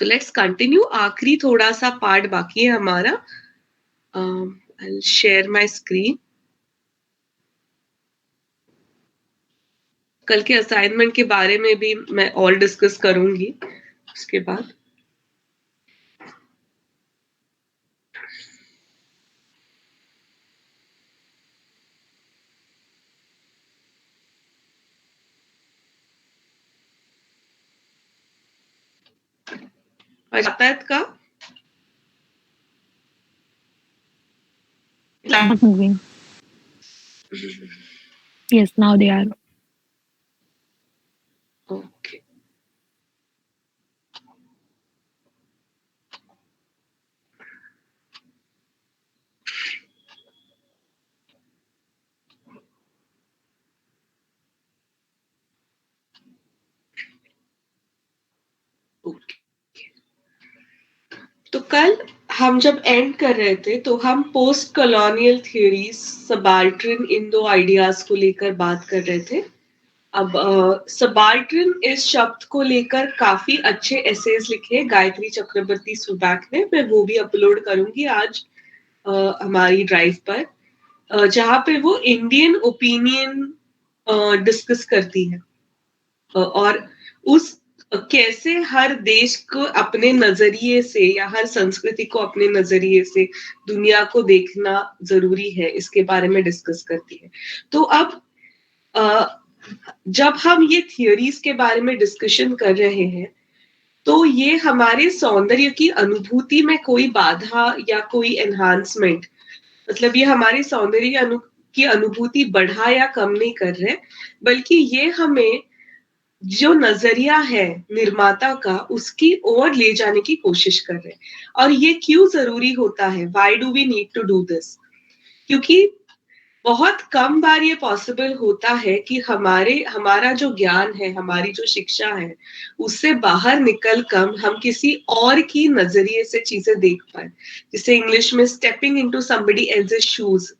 तो let's continue. आखिरी थोड़ा सा पार्ट बाकी है हमारा। I'll share my screen. कल के असाइनमेंट के बारे में भी मैं और डिस्कस करूंगी उसके बाद। यातायात का Not moving. Yes, now they are. Okay. तो कल हम जब एंड कर रहे थे तो हम पोस्ट कॉलोनियल थियरीज, सबाल्टर्न, इन दो आइडियाज को लेकर बात कर रहे थे। अब सबाल्टर्न इस शब्द को लेकर काफी अच्छे एसेज लिखे गायत्री चक्रवर्ती सुबैक ने। मैं वो भी अपलोड करूंगी आज हमारी ड्राइव पर, जहां पे वो इंडियन ओपिनियन डिस्कस करती है और उस कैसे हर देश को अपने नजरिए से या हर संस्कृति को अपने नजरिए से दुनिया को देखना जरूरी है, इसके बारे में डिस्कस करती है। तो अब जब हम ये थियोरीज के बारे में डिस्कशन कर रहे हैं तो ये हमारे सौंदर्य की अनुभूति में कोई बाधा या कोई एनहांसमेंट, मतलब ये हमारे सौंदर्य की अनुभूति बढ़ा या कम नहीं कर रहे, बल्कि ये हमें जो नजरिया है निर्माता का उसकी ओर ले जाने की कोशिश कर रहे हैं। और ये क्यों जरूरी होता है? Why do we need to do this? क्योंकि बहुत कम बार ये पॉसिबल होता है कि हमारा जो ज्ञान है, हमारी जो शिक्षा है, उससे बाहर निकल कर हम किसी और की नजरिए से चीजें देख पाए, जिसे इंग्लिश में stepping into somebody else's shoes,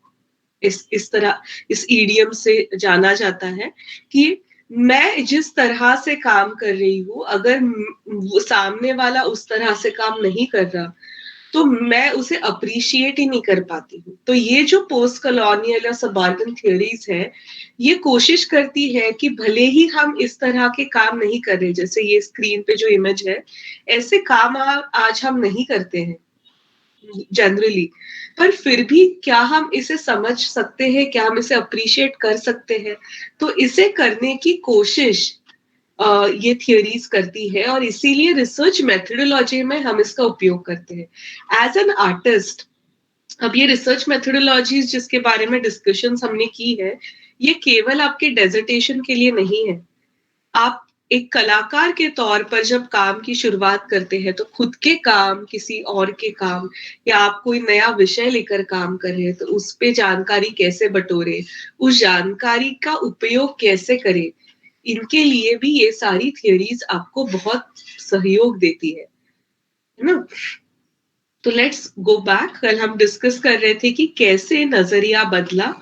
इस तरह इस ईडियम से जाना जाता है कि मैं जिस तरह से काम कर रही हूँ, अगर वो सामने वाला उस तरह से काम नहीं कर रहा तो मैं उसे अप्रिशिएट ही नहीं कर पाती हूँ। तो ये जो पोस्ट कॉलोनियल या सबाल्टर्न थियरीज है, ये कोशिश करती है कि भले ही हम इस तरह के काम नहीं कर रहे, जैसे ये स्क्रीन पे जो इमेज है, ऐसे काम आज हम नहीं करते हैं जनरली, पर फिर भी क्या हम इसे समझ सकते हैं, क्या हम इसे अप्रिशिएट कर सकते हैं? तो इसे करने की कोशिश ये थियरीज करती है और इसीलिए रिसर्च मेथोडोलॉजी में हम इसका उपयोग करते हैं एज एन आर्टिस्ट। अब ये रिसर्च मेथोडोलॉजीज जिसके बारे में डिस्कशन हमने की है, ये केवल आपके डेजर्टेशन के लिए नहीं है। आप एक कलाकार के तौर पर जब काम की शुरुआत करते हैं तो खुद के काम, किसी और के काम, या आप कोई नया विषय लेकर काम कर रहे हैं तो उस पे जानकारी कैसे बटोरे, उस जानकारी का उपयोग कैसे करें, इनके लिए भी ये सारी थियरीज आपको बहुत सहयोग देती है ना। तो लेट्स गो बैक। कल हम डिस्कस कर रहे थे कि कैसे नजरिया बदला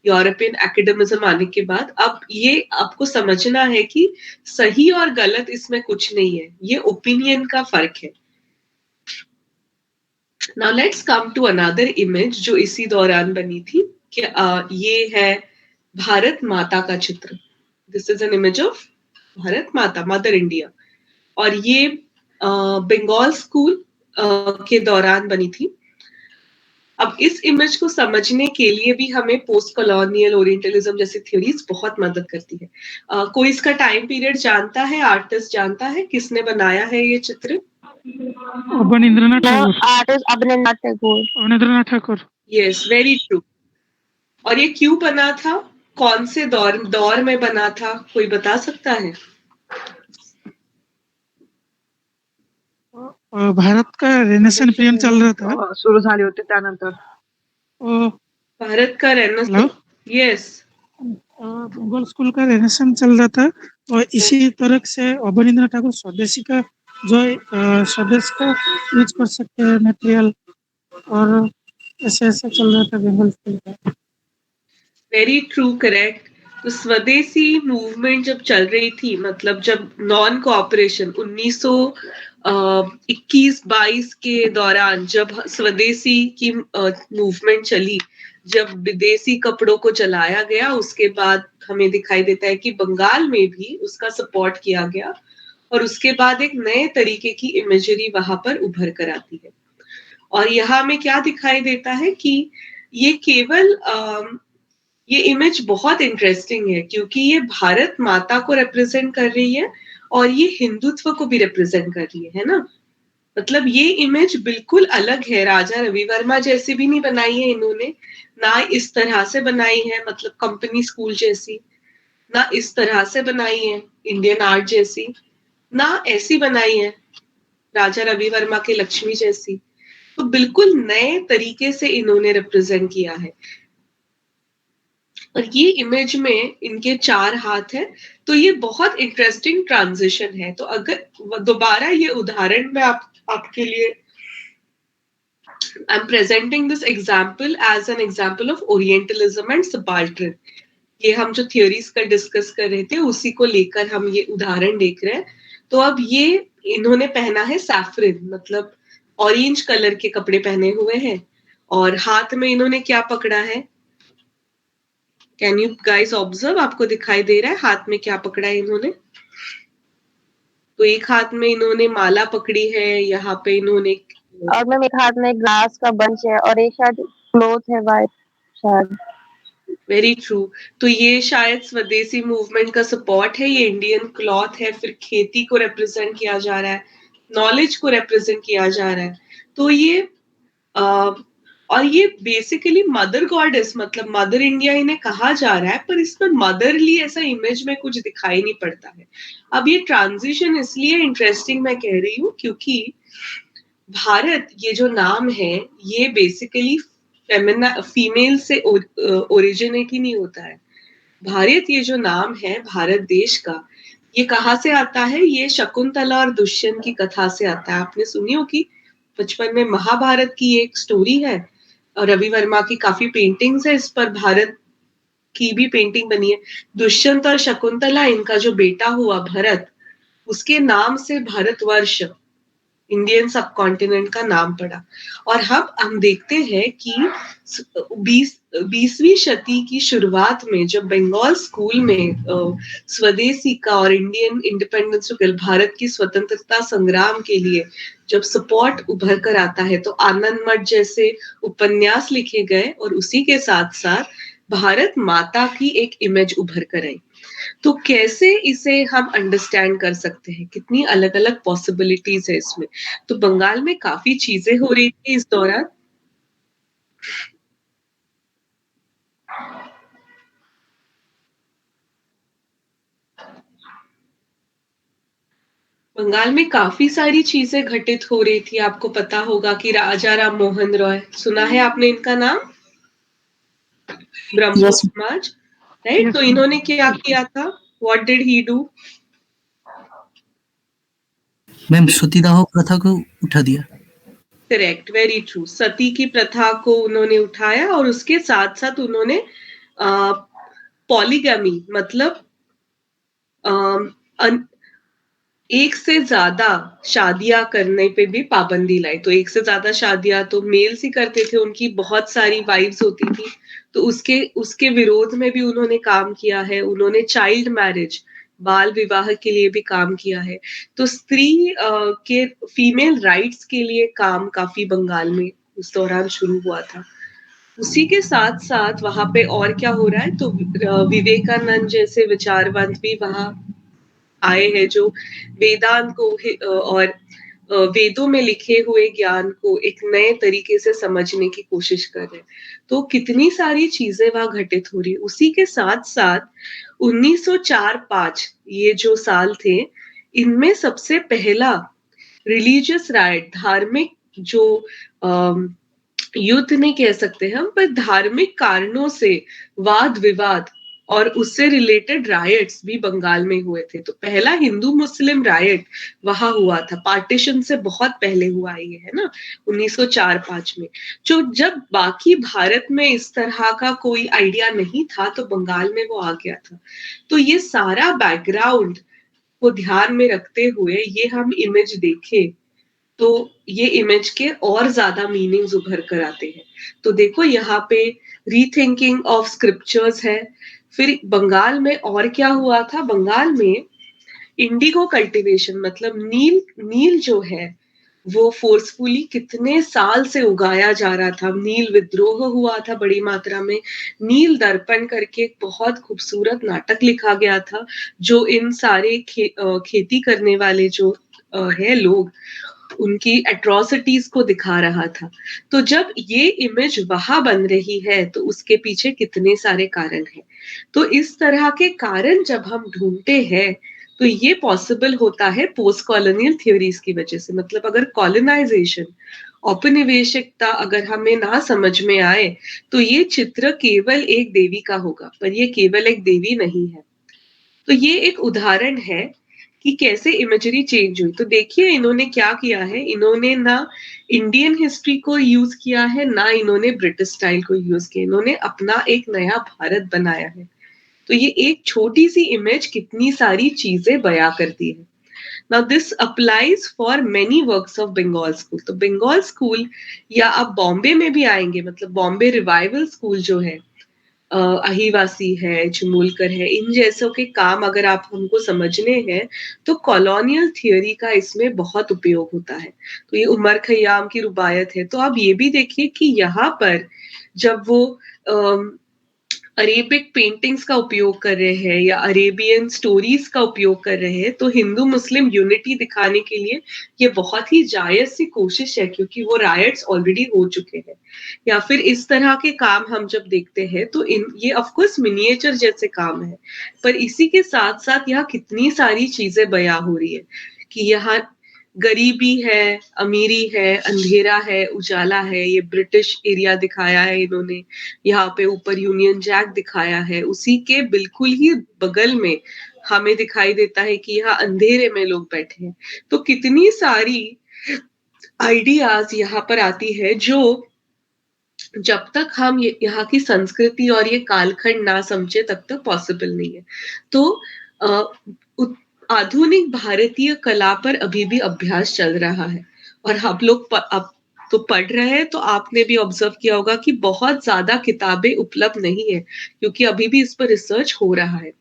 यूरोपियन एकेडमिज्म आने के बाद। अब ये आपको समझना है कि सही और गलत इसमें कुछ नहीं है, ये ओपिनियन का फर्क है। Now let's come to another image जो इसी दौरान बनी थी कि ये है भारत माता का चित्र। This is an image of Bharat माता, मदर इंडिया, और ये बंगाल स्कूल के दौरान बनी थी। अब इस इमेज को समझने के लिए भी हमें पोस्ट कॉलोनियल ओरिएंटलिज्म जैसी थ्योरीज बहुत मदद करती है। कोई इसका टाइम पीरियड जानता है? आर्टिस्ट जानता है किसने बनाया है ये चित्र? Abanindranath Thakur. Artist Abanindranath Tagore. Abanindranath Thakur. Yes, very true. और ये क्यों बना था? कौन से दौर में बना था? कोई बता सकता है? भारत का रेनेसेंस पीरियड चल रहा था, सुरू झाले होते त्यानंतर। भारत का रेनेसेंस, यस, बंगाल स्कूल का रेनेसेंस चल रहा था और इसी तरह से अवनींद्रनाथ ठाकुर स्वदेशी का जो स्वदेश का यूज कर सकते हैं मटेरियल, और ऐसे ऐसे चल रहा था बंगाल स्कूल का। Very true, correct. तो स्वदेशी मूवमेंट जब चल रही थी, मतलब जब नॉन कोऑपरेशन 21-22 के दौरान जब स्वदेशी की मूवमेंट चली, जब विदेशी कपड़ों को जलाया गया, उसके बाद हमें दिखाई देता है कि बंगाल में भी उसका सपोर्ट किया गया और उसके बाद एक नए तरीके की इमेजरी वहां पर उभर कर आती है। और यहाँ में क्या दिखाई देता है कि ये केवल ये इमेज बहुत इंटरेस्टिंग है क्योंकि ये भारत माता को रिप्रेजेंट कर रही है और ये हिंदुत्व को भी रिप्रेजेंट कर रही है ना? मतलब ये इमेज बिल्कुल अलग है, राजा रवि वर्मा जैसी भी नहीं बनाई है इन्होंने, ना इस तरह से बनाई है मतलब कंपनी स्कूल जैसी, ना इस तरह से बनाई है इंडियन आर्ट जैसी, ना ऐसी बनाई है राजा रवि वर्मा के लक्ष्मी जैसी। तो बिल्कुल नए तरीके से इन्होंने रिप्रेजेंट किया है। और ये इमेज में इनके 4 हाथ हैं, तो ये बहुत इंटरेस्टिंग ट्रांजिशन है। तो अगर दोबारा ये उदाहरण मैं आपके लिए I'm presenting this example as an example of Orientalism and subaltern. ये हम जो थियोरीज का डिस्कस कर रहे थे उसी को लेकर हम ये उदाहरण देख रहे हैं। तो अब ये इन्होंने पहना है सैफरन मतलब ऑरेंज कलर के कपड़े पहने हुए हैं और हाथ में इन्होंने क्या पकड़ा है? Can you guys observe? आपको दिखाई दे रहा है हाथ में क्या पकड़ा है इन्होंने? तो एक हाथ में इन्होंने माला पकड़ी है, यहाँ पे इन्होंने और मैम एक हाथ में ग्लास का बंच है और एक शायद क्लॉथ है वाइट शायद। Very true. तो ये शायद स्वदेशी मूवमेंट का सपोर्ट है, ये इंडियन क्लॉथ है, फिर खेती को रिप्रेजेंट किया जा रहा है, नॉलेज को रिप्रेजेंट किया जा रहा है। तो ये और ये बेसिकली मदर गॉडेस मतलब मदर इंडिया इन्हें कहा जा रहा है, पर इसमें मदरली ऐसा इमेज में कुछ दिखाई नहीं पड़ता है। अब ये ट्रांजिशन इसलिए इंटरेस्टिंग मैं कह रही हूँ क्योंकि भारत ये जो नाम है ये बेसिकली फीमेल से ओरिजिनेट ही नहीं होता है। भारत ये जो नाम है भारत देश का, ये कहाँ से आता है? ये शकुंतला और दुष्यंत की कथा से आता है। आपने सुनी होगी बचपन में, महाभारत की एक स्टोरी है और रवि वर्मा की काफी पेंटिंग्स है इस पर, भारत की भी पेंटिंग बनी है। दुष्यंत और शकुंतला, इनका जो बेटा हुआ भरत, उसके नाम से भारतवर्ष इंडियन सब कॉन्टिनेंट का नाम पड़ा। और हम देखते हैं कि 20वीं शती की शुरुआत में जब बंगाल स्कूल में स्वदेशी का और इंडियन इंडिपेंडेंस भारत की स्वतंत्रता संग्राम के लिए जब सपोर्ट उभर कर आता है तो आनंद मठ जैसे उपन्यास लिखे गए और उसी के साथ साथ भारत माता की एक इमेज उभर कर आई। तो कैसे इसे हम अंडरस्टैंड कर सकते हैं? कितनी अलग अलग पॉसिबिलिटीज है इसमें। तो बंगाल में काफी चीजें हो रही थी इस दौरान। बंगाल में काफी सारी चीजें घटित हो रही थी। आपको पता होगा कि राजा राम मोहन रॉय, सुना है आपने इनका नाम? ब्रह्मो समाज, राइट? तो इन्होंने क्या किया था? What did he do? Ma'am सतीदाह प्रथा को उठा दिया। Correct, very true. सती की प्रथा को उन्होंने उठाया और उसके साथ साथ उन्होंने पॉलीगैमी मतलब एक से ज्यादा शादियां करने पे भी पाबंदी लाई। तो एक से ज्यादा शादियां तो मेल्स ही करते थे, उनकी बहुत सारी वाइफ्स होती थी, तो उसके विरोध में भी उन्होंने काम किया है। उन्होंने चाइल्ड मैरिज, बाल विवाह के लिए भी काम किया है। तो स्त्री के फीमेल राइट्स के लिए काम काफी बंगाल में उस दौरान शुरू हुआ था। उसी के साथ साथ वहां पे और क्या हो रहा है? तो विवेकानंद जैसे विचारवंत भी वहां आए हैं जो वेदांत को और वेदों में लिखे हुए ज्ञान को एक नए तरीके से समझने की कोशिश कर रहे हैं। तो कितनी सारी चीजें वहां घटित हो रही है। उसी के साथ साथ 1904-5 ये जो साल थे, इनमें सबसे पहला रिलीजियस राइट, धार्मिक जो युद्ध नहीं कह सकते हम, पर धार्मिक कारणों से वाद विवाद और उससे रिलेटेड रायट्स भी बंगाल में हुए थे। तो पहला हिंदू मुस्लिम रायट वहां हुआ था, पार्टीशन से बहुत पहले हुआ ये, है ना, 1904-5 में। जो जब बाकी भारत में इस तरह का कोई आइडिया नहीं था तो बंगाल में वो आ गया था। तो ये सारा बैकग्राउंड को ध्यान में रखते हुए ये हम इमेज देखें तो ये इमेज के और ज्यादा मीनिंग्स उभर कर आते हैं। तो देखो यहाँ पे रीथिंकिंग ऑफ स्क्रिप्चर्स है। फिर बंगाल में और क्या हुआ था, बंगाल में इंडिगो कल्टीवेशन मतलब नील जो है वो फोर्सफुली कितने साल से उगाया जा रहा था। नील विद्रोह हुआ था बड़ी मात्रा में। नील दर्पण करके एक बहुत खूबसूरत नाटक लिखा गया था जो इन सारे खेती करने वाले जो है लोग उनकी एट्रोसिटीज को दिखा रहा था। तो जब ये इमेज वहां बन रही है तो उसके पीछे कितने सारे कारण हैं। तो इस तरह के कारण जब हम ढूंढते हैं तो ये पॉसिबल होता है पोस्ट कॉलोनियल थ्योरीज की वजह से। मतलब अगर कॉलोनाइजेशन औपनिवेशिकता अगर हमें ना समझ में आए तो ये चित्र केवल एक देवी का होगा, पर ये केवल एक देवी नहीं है। तो ये एक उदाहरण है कि कैसे इमेजरी चेंज हुई। तो देखिए इन्होंने क्या किया है, इन्होंने ना इंडियन हिस्ट्री को यूज किया है ना इन्होंने ब्रिटिश स्टाइल को यूज किया, इन्होंने अपना एक नया भारत बनाया है। तो ये एक छोटी सी इमेज कितनी सारी चीजें बयां करती है। Now this applies for many works of Bengal school. तो बंगाल स्कूल या आप बॉम्बे में भी आएंगे, मतलब बॉम्बे रिवाइवल स्कूल जो है, अहिवासी है, चुमुलकर है, इन जैसों के काम अगर आप हमको समझने हैं तो कॉलोनियल थियोरी का इसमें बहुत उपयोग होता है। तो ये उमर खयाम की रुबायत है। तो आप ये भी देखिए कि यहाँ पर जब वो अरेबिक पेंटिंग्स का उपयोग कर रहे हैं या अरेबियन स्टोरीज का उपयोग कर रहे हैं तो हिंदू मुस्लिम यूनिटी दिखाने के लिए ये बहुत ही जायज सी कोशिश है, क्योंकि वो रायट्स ऑलरेडी हो चुके हैं। या फिर इस तरह के काम हम जब देखते हैं तो ये ऑफ कोर्स मिनिएचर जैसे काम है, पर इसी के साथ साथ यहाँ कितनी सारी चीजें बयां हो रही है कि यहाँ गरीबी है, अमीरी है, अंधेरा है, उजाला है। ये ब्रिटिश एरिया दिखाया है इन्होंने, यहाँ पे ऊपर यूनियन जैक दिखाया है, उसी के बिल्कुल ही बगल में हमें दिखाई देता है कि यहाँ अंधेरे में लोग बैठे हैं। तो कितनी सारी आइडियाज यहाँ पर आती है जो जब तक हम यहाँ की संस्कृति और ये कालखंड ना समझे तब तक पॉसिबल नहीं है। तो आधुनिक भारतीय कला पर अभी भी अभ्यास चल रहा है और हम लोग अब तो पढ़ रहे हैं, तो आपने भी ऑब्जर्व किया होगा कि बहुत ज्यादा किताबें उपलब्ध नहीं है क्योंकि अभी भी इस पर रिसर्च हो रहा है।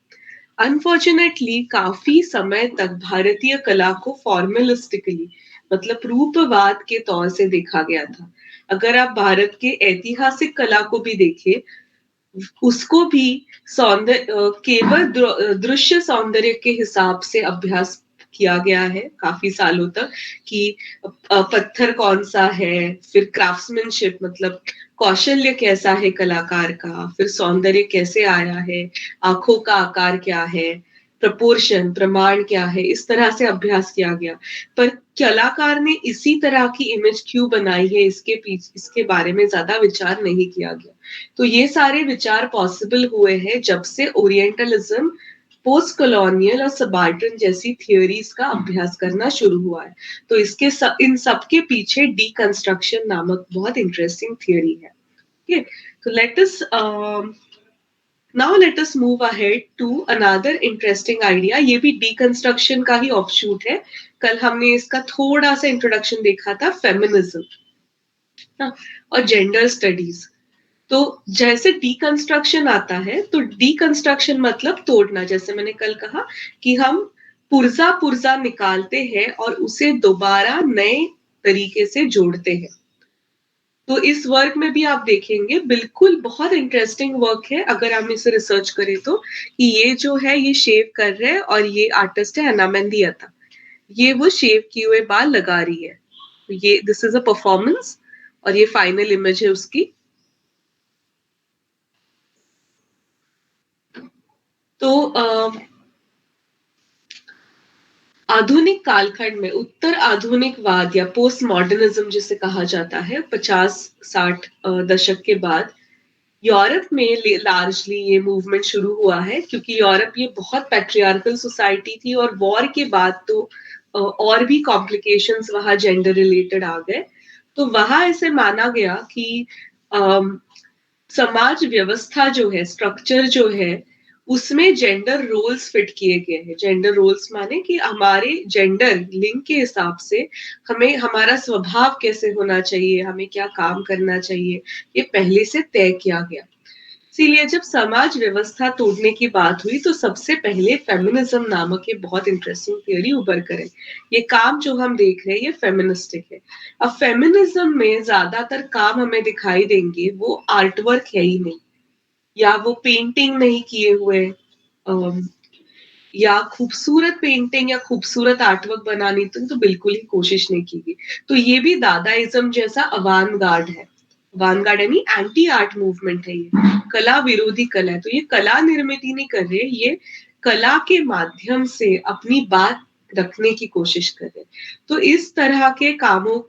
अनफॉर्चुनेटली काफी समय तक भारतीय कला को फॉर्मलिस्टिकली मतलब रूपवाद के तौर से देखा गया था। अगर आप भारत के ऐतिहासिक कला को भी देखें, उसको भी केवल दृश्य सौंदर्य के हिसाब से अभ्यास किया गया है काफी सालों तक कि पत्थर कौन सा है, फिर क्राफ्ट्समैनशिप मतलब कौशल्य कैसा है कलाकार का, फिर सौंदर्य कैसे आया है, आंखों का आकार क्या है, प्रपोर्शन प्रमाण क्या है, इस तरह से अभ्यास किया गया। पर कलाकार ने इसी तरह की इमेज क्यों बनाई है, इसके बारे में ज्यादा विचार नहीं किया गया। तो ये सारे विचार पॉसिबल हुए हैं जब से ओरिएंटलिज्म, पोस्ट कॉलोनियल और सबाल्टर्न जैसी थियोरीज का अभ्यास करना शुरू हुआ है। तो इन सब के पीछे डीकंस्ट्रक्शन नामक बहुत इंटरेस्टिंग थियोरी है। Okay, so let us move ahead to another interesting idea. ये भी deconstruction का ही ऑफशूट है। कल हमने इसका थोड़ा सा इंट्रोडक्शन देखा था, फेमिनिज्म और जेंडर स्टडीज। तो जैसे डीकंस्ट्रक्शन आता है तो डीकंस्ट्रक्शन मतलब तोड़ना, जैसे मैंने कल कहा कि हम पुर्जा निकालते हैं और उसे दोबारा नए तरीके से जोड़ते हैं। तो इस वर्क में भी आप देखेंगे बिल्कुल बहुत इंटरेस्टिंग वर्क है अगर हम इसे रिसर्च करें तो, कि ये जो है ये शेव कर रहे हैं और ये आर्टिस्ट है अनामेंदी अता, ये वो शेव किए हुए बाल लगा रही है। तो ये दिस इज अ परफॉर्मेंस और ये फाइनल इमेज है उसकी। तो आधुनिक कालखंड में उत्तर आधुनिकवाद या पोस्ट मॉडर्निज्म जिसे कहा जाता है 50-60 दशक के बाद यूरोप में लार्जली ये मूवमेंट शुरू हुआ है, क्योंकि यूरोप ये बहुत पैट्रियार्कल सोसाइटी थी और वॉर के बाद तो और भी कॉम्प्लिकेशंस वहां जेंडर रिलेटेड आ गए। तो वहां ऐसे माना गया कि समाज व्यवस्था जो है, स्ट्रक्चर जो है, उसमें जेंडर रोल्स फिट किए गए हैं। जेंडर रोल्स माने कि हमारे जेंडर लिंग के हिसाब से हमें हमारा स्वभाव कैसे होना चाहिए, हमें क्या काम करना चाहिए, ये पहले से तय किया गया। इसीलिए जब समाज व्यवस्था तोड़ने की बात हुई तो सबसे पहले फेमिनिज्म नामक ये बहुत इंटरेस्टिंग थियरी उभर कर है। ये काम जो हम देख रहे हैं ये फेमिनिस्टिक है। अब फेमिनिज्म में ज्यादातर काम हमें दिखाई देंगे वो आर्ट वर्क है ही नहीं, या वो पेंटिंग नहीं किए हुए, या खूबसूरत पेंटिंग या खूबसूरत आर्टवर्क बनानी तो बिल्कुल ही कोशिश नहीं की गई। तो ये भी दादाइज्म जैसा अवांगार्ड है। अवांगार्ड यानी एंटी आर्ट मूवमेंट है, ये कला विरोधी कला है। तो ये कला निर्मित नहीं कर रहे, ये कला के माध्यम से अपनी बात रखने की कोशिश कर रहे। तो इस तरह के कामों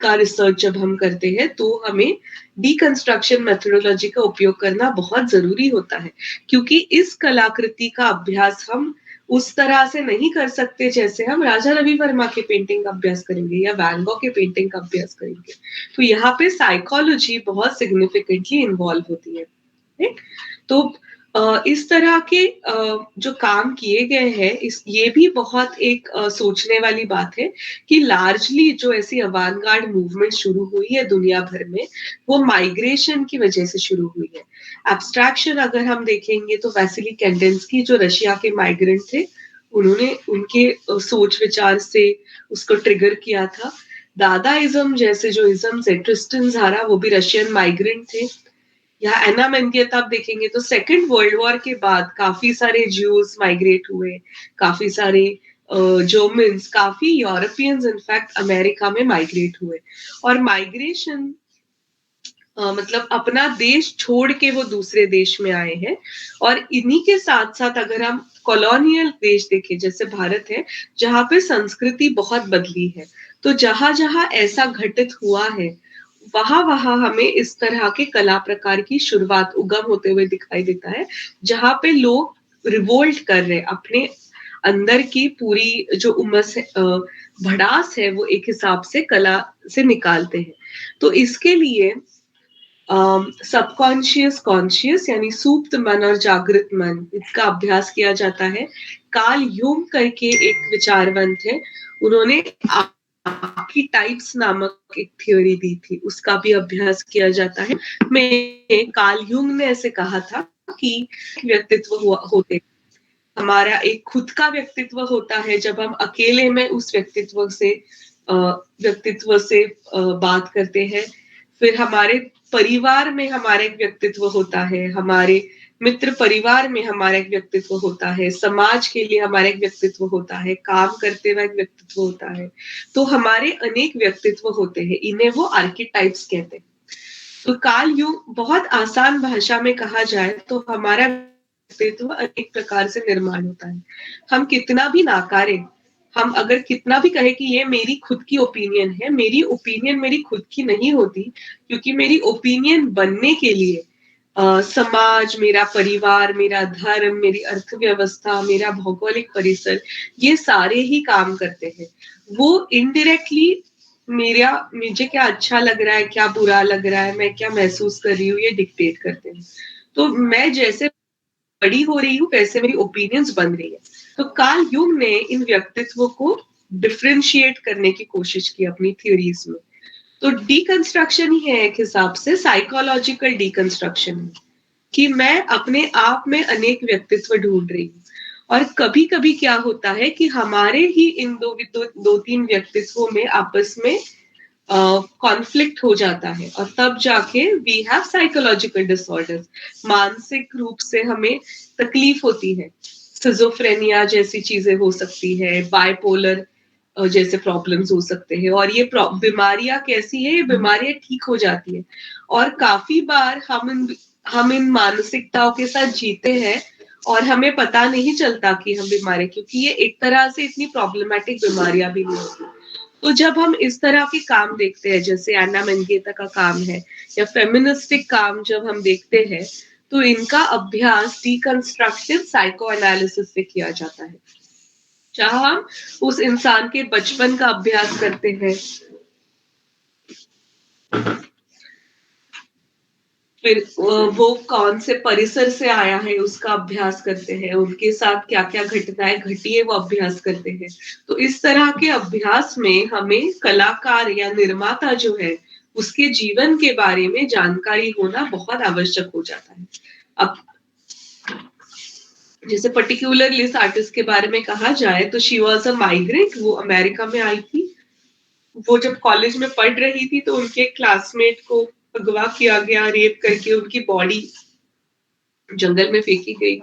का रिसर्च जब हम करते हैं तो हमें डीकंस्ट्रक्शन मेथोडोलॉजी का उपयोग करना बहुत जरूरी होता है, क्योंकि इस कलाकृति का अभ्यास हम उस तरह से नहीं कर सकते जैसे हम राजा रवि वर्मा के पेंटिंग का अभ्यास करेंगे या वैन गॉग के पेंटिंग का अभ्यास करेंगे। तो यहाँ पे साइकोलॉजी बहुत सिग्निफिकेंटली इन्वॉल्व होती है। ठीक? तो इस तरह के जो काम किए गए हैं, ये भी बहुत एक सोचने वाली बात है कि लार्जली जो ऐसी अवांगार्ड मूवमेंट शुरू हुई है दुनिया भर में, वो माइग्रेशन की वजह से शुरू हुई है। एब्स्ट्रैक्शन अगर हम देखेंगे तो वैसिली कैंडेंस्की जो रशिया के माइग्रेंट थे, उन्होंने उनके सोच विचार से उसको ट्रिगर किया था। दादाइज्म जैसे जो इज्म्स है, ट्रिस्टन ज़ारा वो भी रशियन माइग्रेंट थे। या एना मेंगेत आप देखेंगे तो सेकेंड वर्ल्ड वॉर के बाद काफी सारे ज्यूज माइग्रेट हुए, काफी सारे जर्मन्स, काफी यूरोपियंस इनफैक्ट अमेरिका में माइग्रेट हुए। और माइग्रेशन मतलब अपना देश छोड़ के वो दूसरे देश में आए हैं। और इन्हीं के साथ साथ अगर हम कॉलोनियल देश देखें जैसे भारत है, जहाँ पे संस्कृति बहुत बदली है, तो जहां जहां ऐसा घटित हुआ है वहां वहां हमें इस तरह के कला प्रकार की शुरुआत उगम होते हुए दिखाई देता है, जहां पे लोग रिवोल्ट कर रहे, अपने अंदर की पूरी जो उमस है, भड़ास है, वो एक हिसाब से कला से निकालते हैं। तो इसके लिए सबकॉन्शियस कॉन्शियस यानी सुप्त मन और जागृत मन, इसका अभ्यास किया जाता है। कार्ल यूंग करके एक विचारवंत है, उन्होंने आर्कीटाइप्स नामक एक थ्योरी दी थी, उसका भी अभ्यास किया जाता है। में कार्ल यूंग ने ऐसे कहा था कि व्यक्तित्व होते, हमारा एक खुद का व्यक्तित्व होता है जब हम अकेले में उस व्यक्तित्व से बात करते हैं। फिर हमारे परिवार में हमारा एक व्यक्तित्व होता है, हमारे मित्र परिवार में हमारा एक व्यक्तित्व होता है, समाज के लिए हमारा एक व्यक्तित्व होता है, काम करते हुए एक व्यक्तित्व होता है। तो हमारे अनेक व्यक्तित्व होते हैं, इन्हें वो आर्किटाइप्स कहते हैं। तो कार्ल यूंग बहुत आसान भाषा में कहा जाए तो हमारा व्यक्तित्व अनेक प्रकार से निर्माण होता है। हम कितना भी नाकारें, हम अगर कितना भी कहे कि ये मेरी खुद की ओपिनियन है, मेरी ओपिनियन मेरी खुद की नहीं होती, क्योंकि मेरी ओपिनियन बनने के लिए समाज, मेरा परिवार, मेरा धर्म, मेरी अर्थव्यवस्था, मेरा भौगोलिक परिसर, ये सारे ही काम करते हैं। वो इनडायरेक्टली मुझे क्या अच्छा लग रहा है, क्या बुरा लग रहा है, मैं क्या महसूस कर रही हूँ, ये डिक्टेट करते हैं। तो मैं जैसे बड़ी हो रही हूँ वैसे मेरी ओपिनियंस बन रही है। तो कार्ल यूंग ने इन व्यक्तित्वों को डिफरेंशिएट करने की कोशिश की अपनी थ्योरीज में। तो डीकंस्ट्रक्शन ही है एक हिसाब से, साइकोलॉजिकल डीकंस्ट्रक्शन है कि मैं अपने आप में अनेक व्यक्तित्व ढूंढ रही हूँ। और कभी कभी क्या होता है कि हमारे ही इन दो तीन व्यक्तित्वों में आपस में कॉन्फ्लिक्ट हो जाता है, और तब जाके वी हैव साइकोलॉजिकल डिसऑर्डर्स, मानसिक रूप से हमें तकलीफ होती है। सिजोफ्रेनिया जैसी चीजें हो सकती है, बाइपोलर जैसे प्रॉब्लम्स हो सकते हैं। और ये बीमारियां कैसी है, ये बीमारियां ठीक हो जाती है। और काफी बार हम इन मानसिकताओं के साथ जीते हैं और हमें पता नहीं चलता कि हम बीमार हैं, क्योंकि ये एक तरह से इतनी प्रॉब्लमैटिक बीमारियां भी नहीं होती। तो जब हम इस तरह के काम देखते हैं जैसे एना मेंगेता का काम है या फेमिनिस्टिक काम जब हम देखते हैं, तो इनका अभ्यास डिकंस्ट्रक्टिव साइको एनालिसिस से किया जाता है, जहां हम उस इंसान के बचपन का अभ्यास करते हैं, फिर वो कौन से परिसर से आया है उसका अभ्यास करते हैं, उनके साथ क्या-क्या घटनाएँ घटी है वो अभ्यास करते हैं। तो इस तरह के अभ्यास में हमें कलाकार या निर्माता जो है, उसके जीवन के बारे में जानकारी होना बहुत आवश्यक हो जाता है। अब जैसे पर्टिकुलरली इस आर्टिस्ट के बारे में कहा जाए तो शी वाज़ अ माइग्रेंट, वो अमेरिका में आई थी। वो जब कॉलेज में पढ़ रही थी तो उनके क्लासमेट को अगवा किया गया, रेप करके उनकी बॉडी जंगल में फेंकी गई।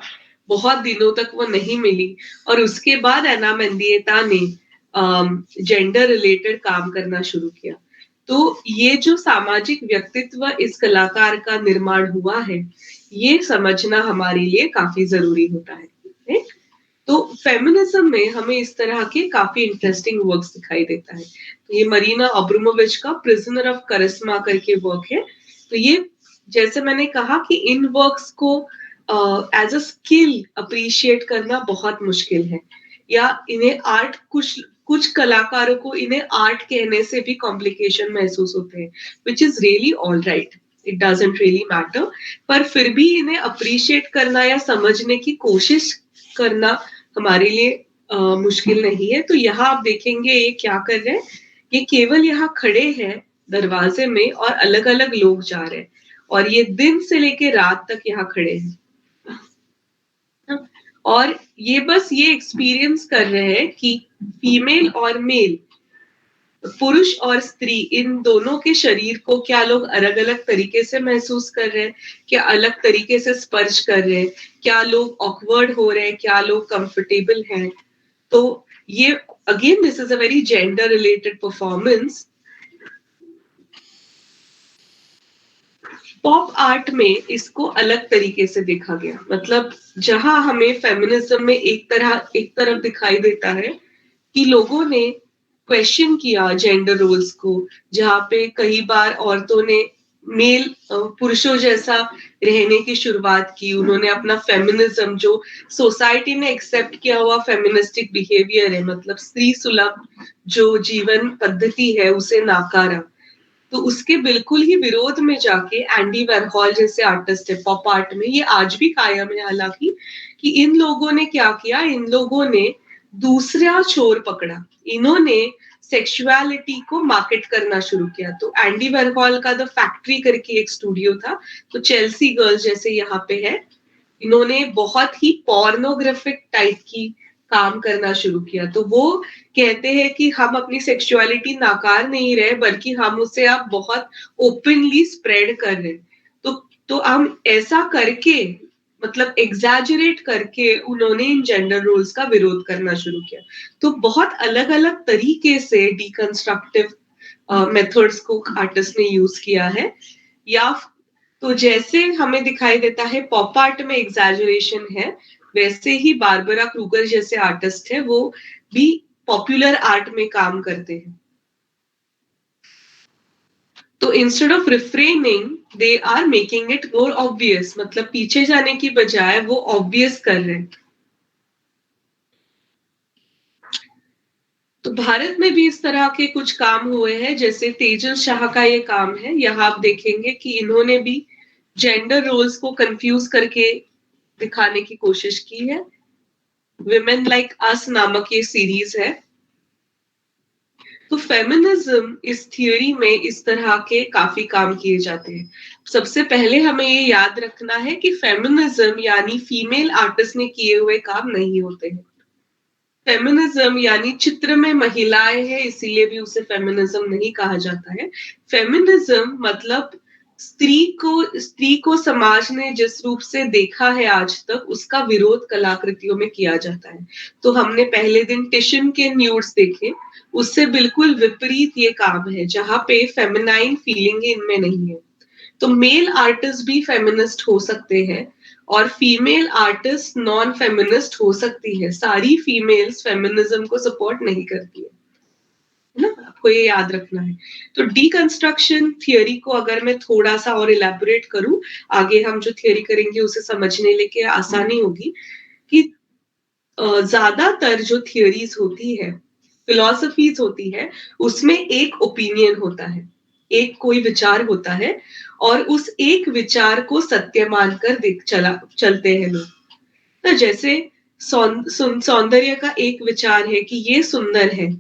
बहुत दिनों तक वो नहीं मिली और उसके बाद एना मेंडिएटा ने जेंडर रिलेटेड काम करना शुरू किया। तो ये जो सामाजिक व्यक्तित्व इस कलाकार का निर्माण हुआ है, ये समझना हमारे लिए काफी जरूरी होता है। राइट? तो फेमिनिज्म में हमें इस तरह के काफी इंटरेस्टिंग वर्क्स दिखाई देता है। तो ये मरीना अब्रामोविच का प्रिजनर ऑफ करिश्मा करके वर्क है। तो ये जैसे मैंने कहा कि इन वर्क्स को एज अ स्किल अप्रिशिएट करना बहुत मुश्किल है, या इन्हें आर्ट कुछ कलाकारों को इन्हें आर्ट कहने से भी कॉम्प्लिकेशन महसूस होते हैं, which is really all right, it doesn't really matter, पर फिर भी इन्हें अप्रिशिएट करना या समझने की कोशिश करना हमारे लिए मुश्किल नहीं है। तो यहाँ आप देखेंगे ये क्या कर रहे हैं, ये केवल यहाँ खड़े हैं दरवाजे में और अलग अलग लोग जा रहे हैं और ये दिन से लेके रात तक यहाँ खड़े हैं और ये बस ये एक्सपीरियंस कर रहे हैं कि फीमेल और मेल, पुरुष और स्त्री, इन दोनों के शरीर को क्या लोग अलग अलग तरीके से महसूस कर रहे हैं, क्या अलग तरीके से स्पर्श कर रहे हैं, क्या लोग ऑकवर्ड हो रहे हैं, क्या लोग कंफर्टेबल हैं। तो ये again this is a very gender related performance. Pop art में इसको अलग तरीके से देखा गया, मतलब जहां हमें फेमिनिज्म में एक तरफ दिखाई देता है कि लोगों ने क्वेश्चन किया जेंडर रोल्स को, जहाँ पे कई बार औरतों ने मेल पुरुषों जैसा रहने की शुरुआत की, उन्होंने अपना फेमिनिज्म जो सोसाइटी ने एक्सेप्ट किया हुआ फेमिनिस्टिक बिहेवियर है, मतलब स्त्री सुलभ जो जीवन पद्धति है उसे नाकारा। तो उसके बिल्कुल ही विरोध में जाके एंडी वॉरहॉल जैसे आर्टिस्ट है पॉप आर्ट में, ये आज भी कायम है हालांकि, कि इन लोगों ने क्या किया, इन लोगों ने दूसरा छोर पकड़ा, इन्होंने सेक्सुअलिटी को मार्केट करना शुरू किया। तो एंडी वॉरहॉल का द फैक्ट्री करके एक स्टूडियो था, तो चेल्सी गर्ल्स जैसे यहाँ पे है, इन्होंने बहुत ही पॉर्नोग्राफिक टाइप की काम करना शुरू किया। तो वो कहते हैं कि हम अपनी सेक्सुअलिटी नाकार नहीं रहे, बल्कि हम उसे अब बहुत ओपनली स्प्रेड कर रहे हैं। तो हम ऐसा करके, मतलब एग्जैजरेट करके, उन्होंने इन जेंडर रोल्स का विरोध करना शुरू किया। तो बहुत अलग अलग तरीके से डिकंस्ट्रक्टिव मेथड्स को आर्टिस्ट ने यूज किया है। या तो जैसे हमें दिखाई देता है पॉप आर्ट में एग्जैजरेशन है, वैसे ही बारबरा क्रूगर जैसे आर्टिस्ट है वो भी पॉपुलर आर्ट में काम करते हैं। तो instead of refraining they are making it more obvious, मतलब पीछे जाने की बजाय वो ऑब्वियस कर रहे हैं। तो भारत में भी इस तरह के कुछ काम हुए हैं, जैसे तेजल शाह का ये काम है। यहाँ आप देखेंगे कि इन्होंने भी जेंडर रोल्स को कंफ्यूज करके दिखाने की कोशिश की है। विमेन लाइक अस नामक ये सीरीज है। तो फेमिनिज्म इस थियोरी में इस तरह के काफी काम किए जाते हैं। सबसे पहले हमें ये याद रखना है कि फेमिनिज्म यानी फीमेल आर्टिस्ट ने किए हुए काम नहीं होते हैं। फेमिनिज्म यानी चित्र में महिलाएं हैं, इसीलिए भी उसे फेमिनिज्म नहीं कहा जाता है। फेमिनिज्म मतलब स्त्री को समाज ने जिस रूप से देखा है आज तक, उसका विरोध कलाकृतियों में किया जाता है। तो हमने पहले दिन टिशन के न्यूड्स देखे, उससे बिल्कुल विपरीत ये काम है, जहां पे फेमिनाइन फीलिंग इनमें नहीं है। तो मेल आर्टिस्ट भी फेमिनिस्ट हो सकते हैं और फीमेल आर्टिस्ट नॉन फेमिनिस्ट हो सकती है। सारी फीमेल्स फेमिनिज्म को सपोर्ट नहीं करती है ना, आपको ये याद रखना है। तो डीकंस्ट्रक्शन थियोरी को अगर मैं थोड़ा सा और इलेबोरेट करूं, आगे हम जो थियोरी करेंगे उसे समझने लेके आसानी होगी, कि ज्यादातर जो थियोरीज होती है, फिलॉसफीज होती है, उसमें एक ओपिनियन होता है। एक कोई विचार होता है और उस एक विचार को सत्य मानकर चलते हैं लोग। तो जैसे सौंदर्य का एक विचार है कि ये सुंदर है,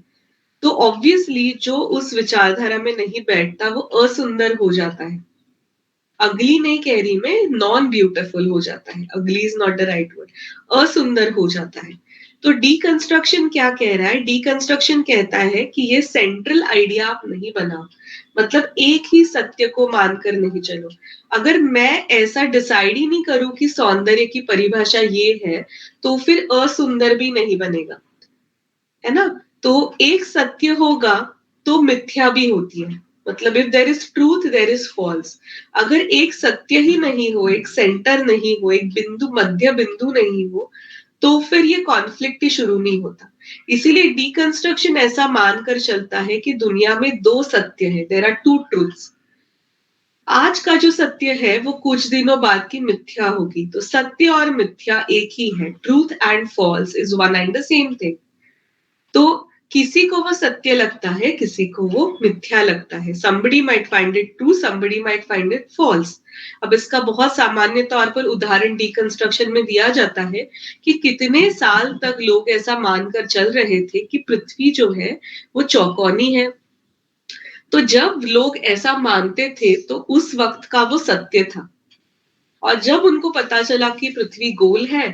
तो ऑब्वियसली जो उस विचारधारा में नहीं बैठता वो असुंदर हो जाता है। अगली नहीं कह रही मैं, नॉन ब्यूटीफुल हो जाता है, अगली is not the right word, असुंदर हो जाता है। तो डीकंस्ट्रक्शन क्या कह रहा है? डीकंस्ट्रक्शन कहता है कि ये सेंट्रल आइडिया आप नहीं बनाओ, मतलब एक ही सत्य को मानकर नहीं चलो। अगर मैं ऐसा डिसाइड ही नहीं करूं कि सौंदर्य की परिभाषा ये है, तो फिर असुंदर भी नहीं बनेगा, है ना? तो एक सत्य होगा तो मिथ्या भी होती है, मतलब if there is truth there is false. अगर एक सत्य ही नहीं हो, एक सेंटर नहीं हो, एक बिंदु, मध्य बिंदु नहीं हो, तो फिर ये कॉन्फ्लिक्ट ही शुरू नहीं होता। इसीलिए डीकंस्ट्रक्शन ऐसा मानकर चलता है कि दुनिया में दो सत्य है, देयर आर टू ट्रूथ्स। आज का जो सत्य है वो कुछ दिनों बाद की मिथ्या होगी। तो सत्य और मिथ्या एक ही है, truth and false is one and the same thing. तो किसी को वो सत्य लगता है, किसी को वो मिथ्या लगता है। somebody might find it true, somebody might find it false। अब इसका बहुत सामान्य तौर पर उदाहरण डीकंस्ट्रक्शन में दिया जाता है कि कितने साल तक लोग ऐसा मानकर चल रहे थे कि पृथ्वी जो है वो चौकोनी है। तो जब लोग ऐसा मानते थे तो उस वक्त का वो सत्य था, और जब उनको पता चला कि पृथ्वी गोल है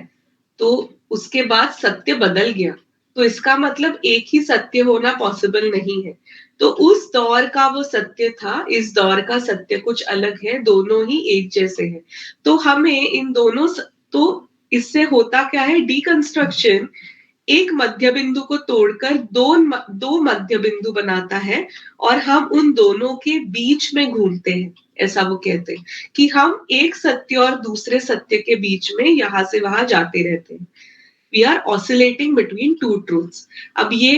तो उसके बाद सत्य बदल गया। तो इसका मतलब एक ही सत्य होना पॉसिबल नहीं है। तो उस दौर का वो सत्य था, इस दौर का सत्य कुछ अलग है, दोनों ही एक जैसे हैं। तो हमें इन दोनों तो इससे होता क्या है? डीकंस्ट्रक्शन एक मध्य बिंदु को तोड़कर दो मध्य बिंदु बनाता है और हम उन दोनों के बीच में घूमते हैं। ऐसा वो कहते हैं कि हम एक सत्य और दूसरे सत्य के बीच में यहां से वहां जाते रहते हैं। We are oscillating between two truths. अब ये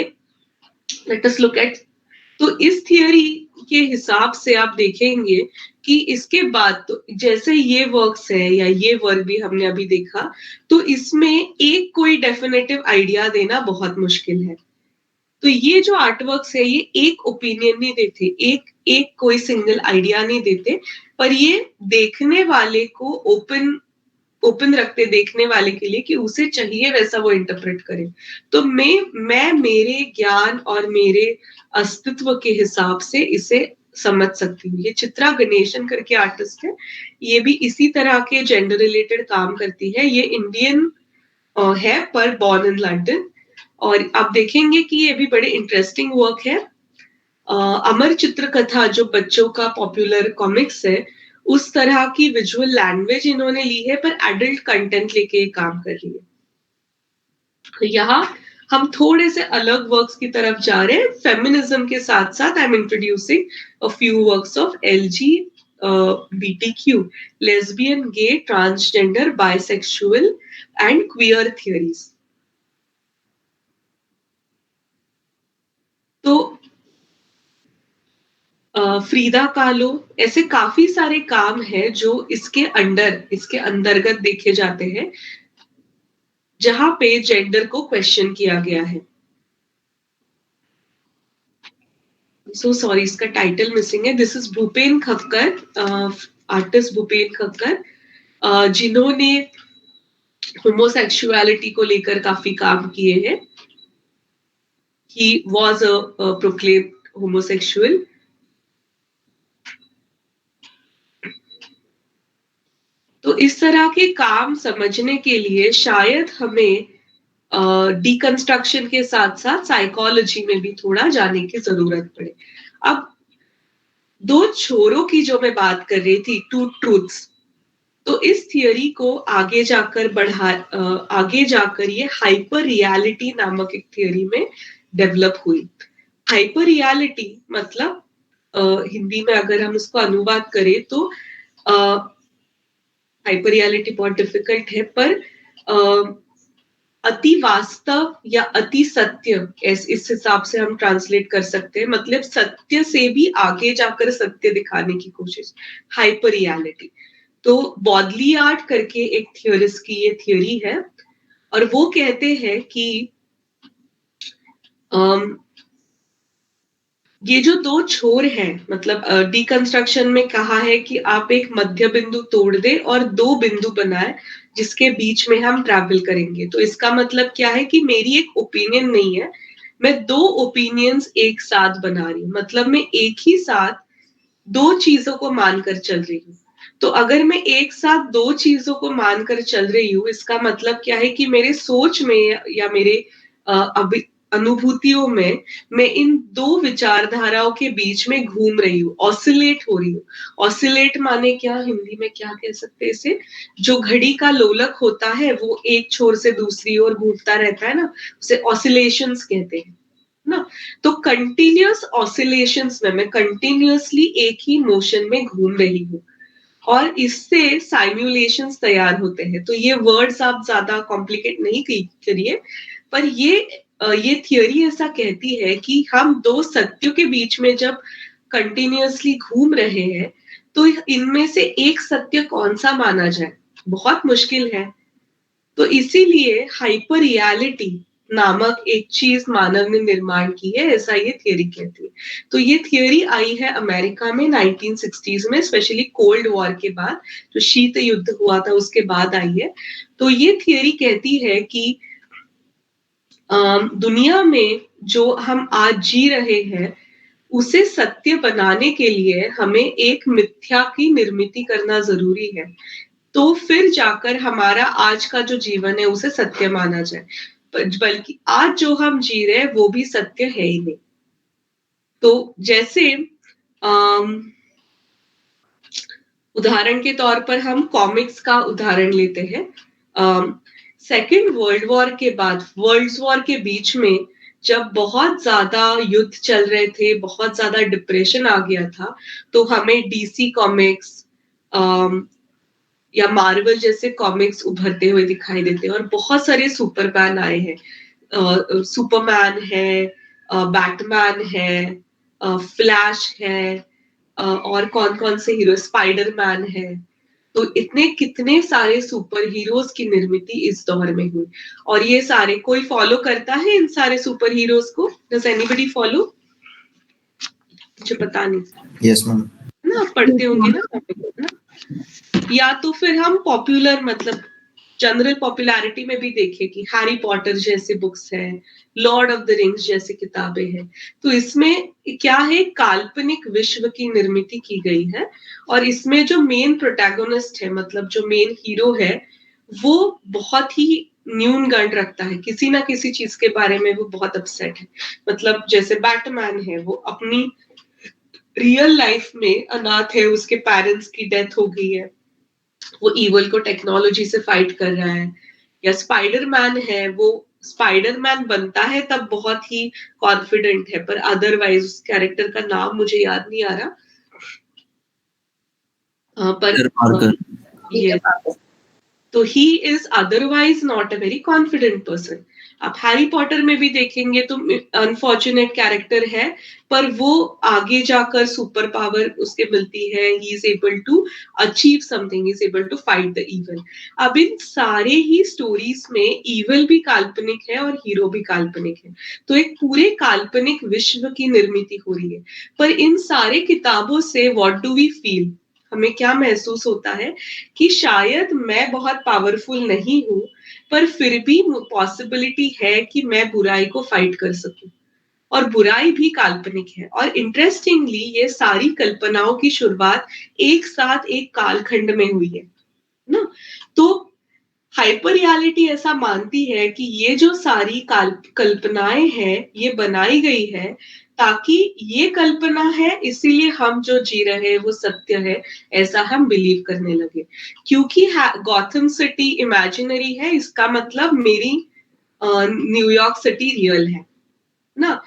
लेट अस लुक एट, तो इस थियरी के हिसाब से आप देखेंगे कि इसके बाद तो जैसे ये वर्क्स है या ये वर्क भी हमने अभी देखा, तो इसमें एक कोई डेफिनेटिव आइडिया देना बहुत मुश्किल है। तो ये जो आर्ट वर्क्स है ये एक ओपिनियन नहीं देते, एक कोई सिंगल आइडिया नहीं देते, पर ये देखने वाले को ओपन रखते, देखने वाले के लिए कि उसे चाहिए वैसा वो इंटरप्रेट करे। तो मैं मेरे ज्ञान और मेरे अस्तित्व के हिसाब से इसे समझ सकती हूँ। ये चित्रा गणेशन करके आर्टिस्ट है, ये भी इसी तरह के जेंडर रिलेटेड काम करती है। ये इंडियन है पर बॉर्न इन लंदन, और आप देखेंगे कि ये भी बड़े इंटरेस्टिंग वर्क है। अमर चित्र कथा जो बच्चों का पॉपुलर कॉमिक्स है, उस तरह की विजुअल लैंग्वेज इन्होंने ली है, पर एडल्ट कंटेंट लेके काम कर रही है। तो यहाँ हम थोड़े से अलग वर्क्स की तरफ जा रहे हैं। फेमिनिज्म के साथ साथ I am introducing a few works of LGBTQ, lesbian, gay, transgender, bisexual and queer theories. तो फ्रीदा कालो, ऐसे काफी सारे काम हैं जो इसके अंतर्गत देखे जाते हैं, जहां पे जेंडर को क्वेश्चन किया गया है। सो सॉरी, इसका टाइटल मिसिंग है। This is Bhupen Khakhar, artist Bhupen Khakhar, जिन्होंने होमोसेक्सुअलिटी को लेकर काफी काम किए हैं। He was a proclaimed homosexual. तो इस तरह के काम समझने के लिए शायद हमें डीकंस्ट्रक्शन के साथ साथ साइकोलॉजी में भी थोड़ा जाने की जरूरत पड़े। अब दो छोरों की जो मैं बात कर रही थी, टू ट्रूथ्स, तो इस थियरी को आगे जाकर ये हाइपर रियलिटी नामक एक थियरी में डेवलप हुई। हाइपर रियलिटी मतलब हिंदी में अगर हम इसको अनुवाद करें तो हाइपर रियलिटी बहुत डिफिकल्ट है, पर अति वास्तव या अति सत्य, इस हिसाब से हम ट्रांसलेट कर सकते हैं। मतलब सत्य से भी आगे जाकर सत्य दिखाने की कोशिश, हाइपर रियलिटी। तो बॉडलियार्ड करके एक थियोरिस्ट की ये थियोरी है, और वो कहते हैं कि ये जो दो छोर हैं, मतलब डिकंस्ट्रक्शन में कहा है कि आप एक मध्य बिंदु तोड़ दे और दो बिंदु बनाए जिसके बीच में हम ट्रैवल करेंगे। तो इसका मतलब क्या है कि मेरी एक ओपिनियन नहीं है, मैं दो ओपिनियंस एक साथ बना रही हूँ। मतलब मैं एक ही साथ दो चीजों को मानकर चल रही हूँ। तो अगर मैं एक साथ दो चीजों को मानकर चल रही हूँ, इसका मतलब क्या है कि मेरे सोच में या मेरे अनुभूतियों में मैं इन दो विचारधाराओं के बीच में घूम रही हूँ, ऑसिलेट हो रही हूँ। ऑसिलेट माने क्या, हिंदी में क्या कह सकते हैं इसे, जो घड़ी का लोलक होता है वो एक छोर से दूसरी ओर घूमता रहता है ना, उसे ऑसिलेशंस कहते हैं ना। तो कंटिन्यूअस ऑसिलेशंस में मैं कंटिन्यूअसली एक ही मोशन में घूम रही हूँ और इससे साइम्युलेशंस तैयार होते हैं। तो ये वर्ड्स आप ज्यादा कॉम्प्लिकेट नहीं करिए, पर ये थियोरी ऐसा कहती है कि हम दो सत्यों के बीच में जब कंटिन्यूअसली घूम रहे हैं तो इनमें से एक सत्य कौन सा माना जाए, बहुत मुश्किल है। तो इसीलिए हाइपर रियलिटी नामक एक चीज मानव ने निर्माण की है, ऐसा ये थियोरी कहती है। तो ये थियोरी आई है अमेरिका में 1960s में, स्पेशली कोल्ड वॉर के बाद, जो शीत युद्ध हुआ था उसके बाद आई है। तो ये थियोरी कहती है कि दुनिया में जो हम आज जी रहे हैं उसे सत्य बनाने के लिए हमें एक मिथ्या की निर्मिति करना जरूरी है, तो फिर जाकर हमारा आज का जो जीवन है उसे सत्य माना जाए। बल्कि आज जो हम जी रहे हैं वो भी सत्य है ही नहीं। तो जैसे उदाहरण के तौर पर हम कॉमिक्स का उदाहरण लेते हैं। सेकेंड वर्ल्ड वॉर के बाद, वर्ल्ड वॉर के बीच में जब बहुत ज्यादा युद्ध चल रहे थे, बहुत ज्यादा डिप्रेशन आ गया था, तो हमें डीसी कॉमिक्स या मार्वल जैसे कॉमिक्स उभरते हुए दिखाई देते हैं और बहुत सारे सुपरमैन आए हैं। सुपरमैन है, बैटमैन है, फ्लैश है, और कौन कौन से हीरो, स्पाइडरमैन है। तो इतने कितने सारे सुपर हीरोज की निर्मिति इस दौर में हुई और ये सारे, कोई फॉलो करता है इन सारे सुपर हीरोज को? Does anybody follow? मुझे पता नहीं। Yes ma'am. ना आप पढ़ते होंगे ना। या तो फिर हम पॉपुलर, मतलब जनरल पॉपुलैरिटी में भी देखें कि हैरी पॉटर जैसे बुक्स हैं, लॉर्ड ऑफ द रिंग्स जैसी किताबें हैं। तो इसमें क्या है, काल्पनिक विश्व की निर्मिति की गई है और इसमें जो मेन प्रोटैगोनिस्ट है, मतलब जो मेन हीरो है, वो बहुत ही न्यूनगंड रखता है, किसी ना किसी चीज के बारे में वो बहुत अपसेट है। मतलब जैसे बैटमैन है, वो अपनी रियल लाइफ में अनाथ है, उसके पेरेंट्स की डेथ हो गई है, वो इवल को टेक्नोलॉजी से फाइट कर रहा है। या स्पाइडरमैन है, वो स्पाइडरमैन बनता है तब बहुत ही कॉन्फिडेंट है, पर अदरवाइज उस कैरेक्टर का नाम मुझे याद नहीं आ रहा। पर ये तो he is otherwise not a very confident person. आप हैरी पॉटर में भी देखेंगे तो अनफॉर्चुनेट कैरेक्टर है, पर वो आगे जाकर सुपर पावर उसके मिलती है, he is able to achieve something, he is able to fight the evil. अब इन सारे ही स्टोरीज में इविल भी काल्पनिक है और हीरो भी काल्पनिक है, तो एक पूरे काल्पनिक विश्व की निर्मिति हो रही है। पर इन सारे किताबों से व्हाट डू वी फील, हमें क्या महसूस होता है कि शायद मैं बहुत पावरफुल नहीं हूं, पर फिर भी पॉसिबिलिटी है कि मैं बुराई को फाइट कर सकूं, और बुराई भी काल्पनिक है। और इंटरेस्टिंगली ये सारी कल्पनाओं की शुरुआत एक साथ एक कालखंड में हुई है ना। तो हाइपर रियलिटी ऐसा मानती है कि ये जो सारी कल्पनाएं हैं ये बनाई गई है ताकि ये कल्पना है, इसीलिए हम जो जी रहे हैं वो सत्य है, ऐसा हम बिलीव करने लगे। क्योंकि गॉथम सिटी इमेजिनरी है, इसका मतलब मेरी न्यूयॉर्क सिटी रियल है ना।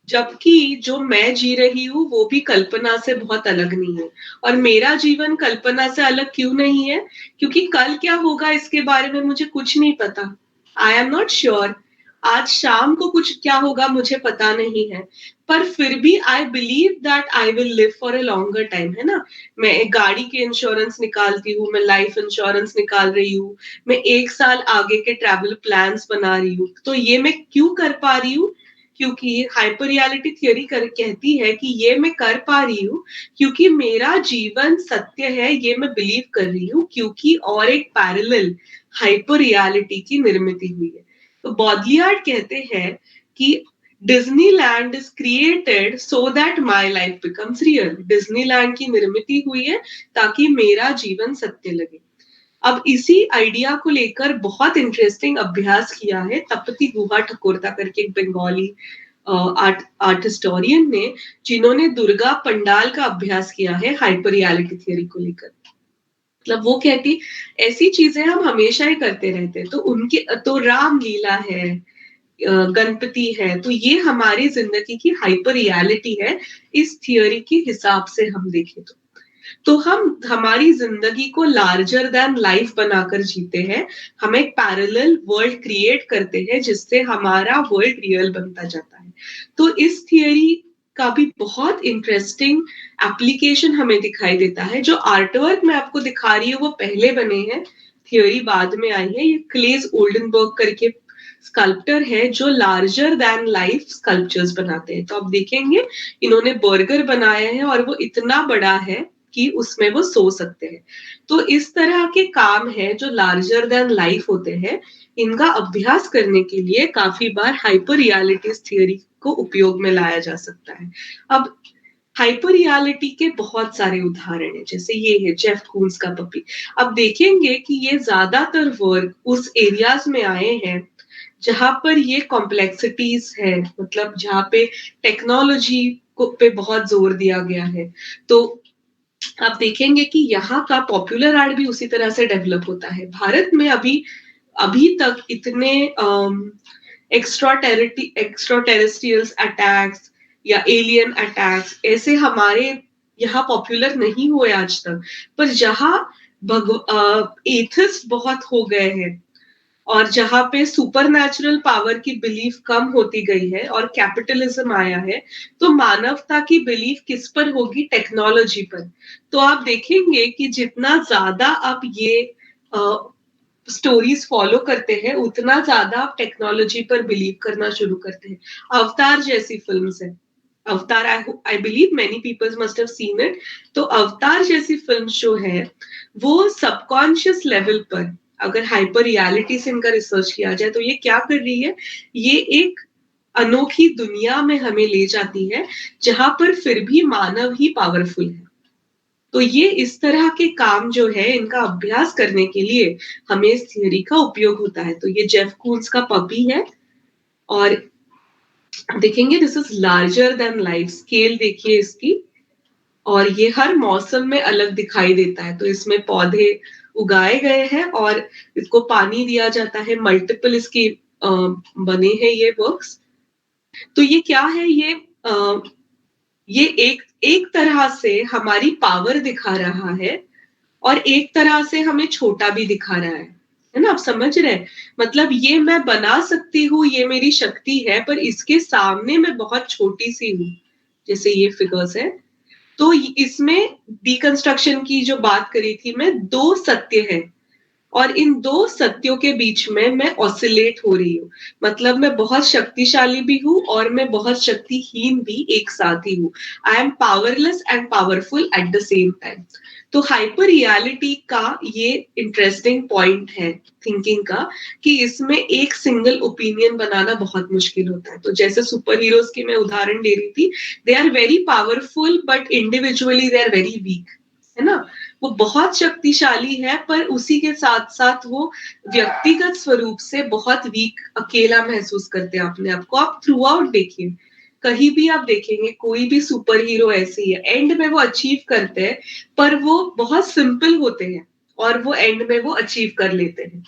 जबकि जो मैं जी रही हूँ वो भी कल्पना से बहुत अलग नहीं है। और मेरा जीवन कल्पना से अलग क्यों नहीं है? क्योंकि कल क्या होगा इसके बारे में मुझे कुछ नहीं पता, आई एम नॉट श्योर। आज शाम को कुछ क्या होगा मुझे पता नहीं है, पर फिर भी I believe that I will live for a longer time, है ना। मैं एक गाड़ी के इंश्योरेंस निकालती हूँ, मैं लाइफ इंश्योरेंस निकाल रही हूँ, मैं 1 साल आगे के ट्रैवल प्लान्स बना रही हूँ। तो ये मैं क्यों कर पा रही हूँ? क्योंकि हाइपर रियलिटी थ्योरी कहती है कि ये मैं कर पा रही हूँ क्योंकि मेरा जीवन सत्य है, ये मैं बिलीव कर रही हूँ, क्योंकि और एक पैरेलल हाइपर रियलिटी की निर्मित हुई है। तो बॉडलियार्ड कहते हैं कि Disneyland is created so that my life becomes real. Disneyland की निर्मित हुई है ताकि मेरा जीवन सत्य लगे। अब इसी आइडिया को लेकर बहुत इंटरेस्टिंग अभ्यास किया है तपती गुहा ठकुरता करके एक बंगाली आर्ट हिस्टोरियन ने, जिन्होंने दुर्गा पंडाल का अभ्यास किया है हाइपर रियलिटी थ्योरी को लेकर। मतलब वो कहती ऐसी चीजें हम हमेशा ही करते रहते हैं, तो उनके तो रामलीला है, गणपति है, तो ये हमारी जिंदगी की हाइपर रियलिटी है इस थियोरी के हिसाब से हम देखें तो हम हमारी जिंदगी को लार्जर देन लाइफ बनाकर जीते हैं। हम एक पैरेलल वर्ल्ड क्रिएट करते हैं जिससे हमारा वर्ल्ड रियल बनता जाता है। तो इस थियरी का भी बहुत इंटरेस्टिंग एप्लीकेशन हमें दिखाई देता है। जो आर्टवर्क मैं आपको दिखा रही हूँ वो पहले बने हैं, थियरी बाद में आई है। ये क्लेज ओल्डनबर्ग करके स्कल्प्टर है जो लार्जर देन लाइफ स्कल्पचर्स बनाते हैं। तो आप देखेंगे इन्होंने बर्गर बनाया है और वो इतना बड़ा है कि उसमें वो सो सकते हैं। तो इस तरह के काम है जो लार्जर देन लाइफ होते हैं, इनका अभ्यास करने के लिए काफी बार हाइपर रियलिटी थ्योरी को उपयोग में लाया जा सकता है। अब हाइपर रियलिटी के बहुत सारे उदाहरण हैं, जैसे ये है जेफ कून्स का पपी। अब देखेंगे कि ये ज्यादातर वर्क उस एरियाज में आए हैं जहां पर ये कॉम्प्लेक्सिटीज है, मतलब जहां पे टेक्नोलॉजी को पे बहुत जोर दिया गया है। तो आप देखेंगे कि यहाँ का पॉपुलर आर्ट भी उसी तरह से डेवलप होता है। भारत में अभी तक इतने एक्स्ट्रा टेरेस्ट्रियल्स अटैक्स या एलियन अटैक्स ऐसे हमारे यहाँ पॉपुलर नहीं हुए आज तक। पर जहाँ एथिस्ट बहुत हो गए हैं और जहां पे सुपरनैचुरल पावर की बिलीफ कम होती गई है और कैपिटलिज्म आया है, तो मानवता की बिलीफ किस पर होगी? टेक्नोलॉजी पर। तो आप देखेंगे कि जितना ज्यादा आप ये स्टोरीज फॉलो करते हैं उतना ज्यादा आप टेक्नोलॉजी पर बिलीव करना शुरू करते हैं। अवतार जैसी फिल्म्स है, Avatar I believe many peoples must have seen it. तो अवतार जैसी फिल्म जो है वो सबकॉन्शियस लेवल पर, अगर हाइपर रियलिटी से इनका रिसर्च किया जाए तो ये क्या कर रही है, ये एक अनोखी दुनिया में हमें ले जाती है जहां पर फिर भी मानव ही पावरफुल है। तो ये इस तरह के काम जो है इनका अभ्यास करने के लिए हमें इस थियरी का उपयोग होता है। तो ये जेफ कून्स का पपी है और देखेंगे this is larger than life scale, देखिए इसकी, और ये हर मौसम में अलग दिखाई देता है। तो इसमें पौधे उगाए गए हैं और इसको पानी दिया जाता है, मल्टीपल इसकी बने हैं ये वर्क्स। तो ये क्या है, ये एक तरह से हमारी पावर दिखा रहा है और एक तरह से हमें छोटा भी दिखा रहा है ना? आप समझ रहे हैं? मतलब ये मैं बना सकती हूँ, ये मेरी शक्ति है, पर इसके सामने मैं बहुत छोटी सी हूँ, जैसे ये फिगर्स है। तो इसमें डिकंस्ट्रक्शन की जो बात करी थी मैं, दो सत्य है और इन दो सत्यों के बीच में मैं ऑसिलेट हो रही हूँ। मतलब मैं बहुत शक्तिशाली भी हूँ और मैं बहुत शक्तिहीन भी एक साथ ही हूँ। I M powerless and powerful at the same time. तो हाइपर रियलिटी का ये इंटरेस्टिंग पॉइंट है थिंकिंग का, कि इसमें एक सिंगल ओपिनियन बनाना बहुत मुश्किल होता है। तो जैसे सुपर हीरोज की मैं उदाहरण दे रही थी, they are very powerful but individually they are very weak, है ना? वो बहुत शक्तिशाली है पर उसी के साथ साथ वो व्यक्तिगत स्वरूप से बहुत वीक, अकेला महसूस करते हैं अपने आप को। आप थ्रू आउट देखिए, कहीं भी आप देखेंगे कोई भी सुपर हीरो ऐसे ही है, एंड में वो अचीव करते हैं पर वो बहुत सिंपल होते हैं और वो एंड में वो अचीव कर लेते हैं।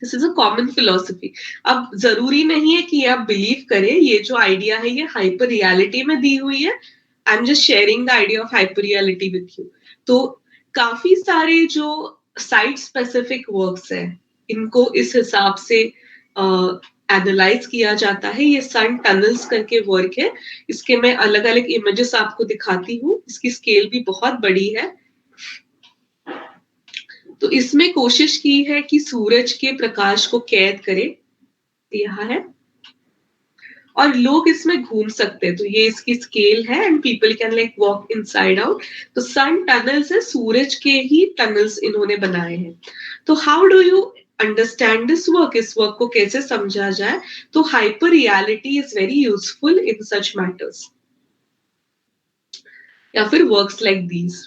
This is a common philosophy. अब जरूरी नहीं है कि आप बिलीव करें, ये जो आइडिया है ये हाइपर रियलिटी में दी हुई है। I am just sharing the idea of hyper reality with you. तो काफी सारे जो साइट स्पेसिफिक वर्क्स है इनको इस हिसाब से एनालाइज किया जाता है। ये सन टनल्स करके वर्क है, इसके मैं अलग अलग इमेजेस आपको दिखाती हूँ। इसकी स्केल भी बहुत बड़ी है। तो इसमें कोशिश की है कि सूरज के प्रकाश को कैद करे, यहाँ है, और लोग इसमें घूम सकते हैं, तो ये इसकी स्केल है and people can like walk inside out. तो सन टनल्स है, सूरज के ही टनल्स इन्होंने बनाए हैं। तो how do you understand this work, इस वर्क को कैसे समझा जाए? तो hyper reality is very useful in such matters, या फिर वर्क्स लाइक दीज।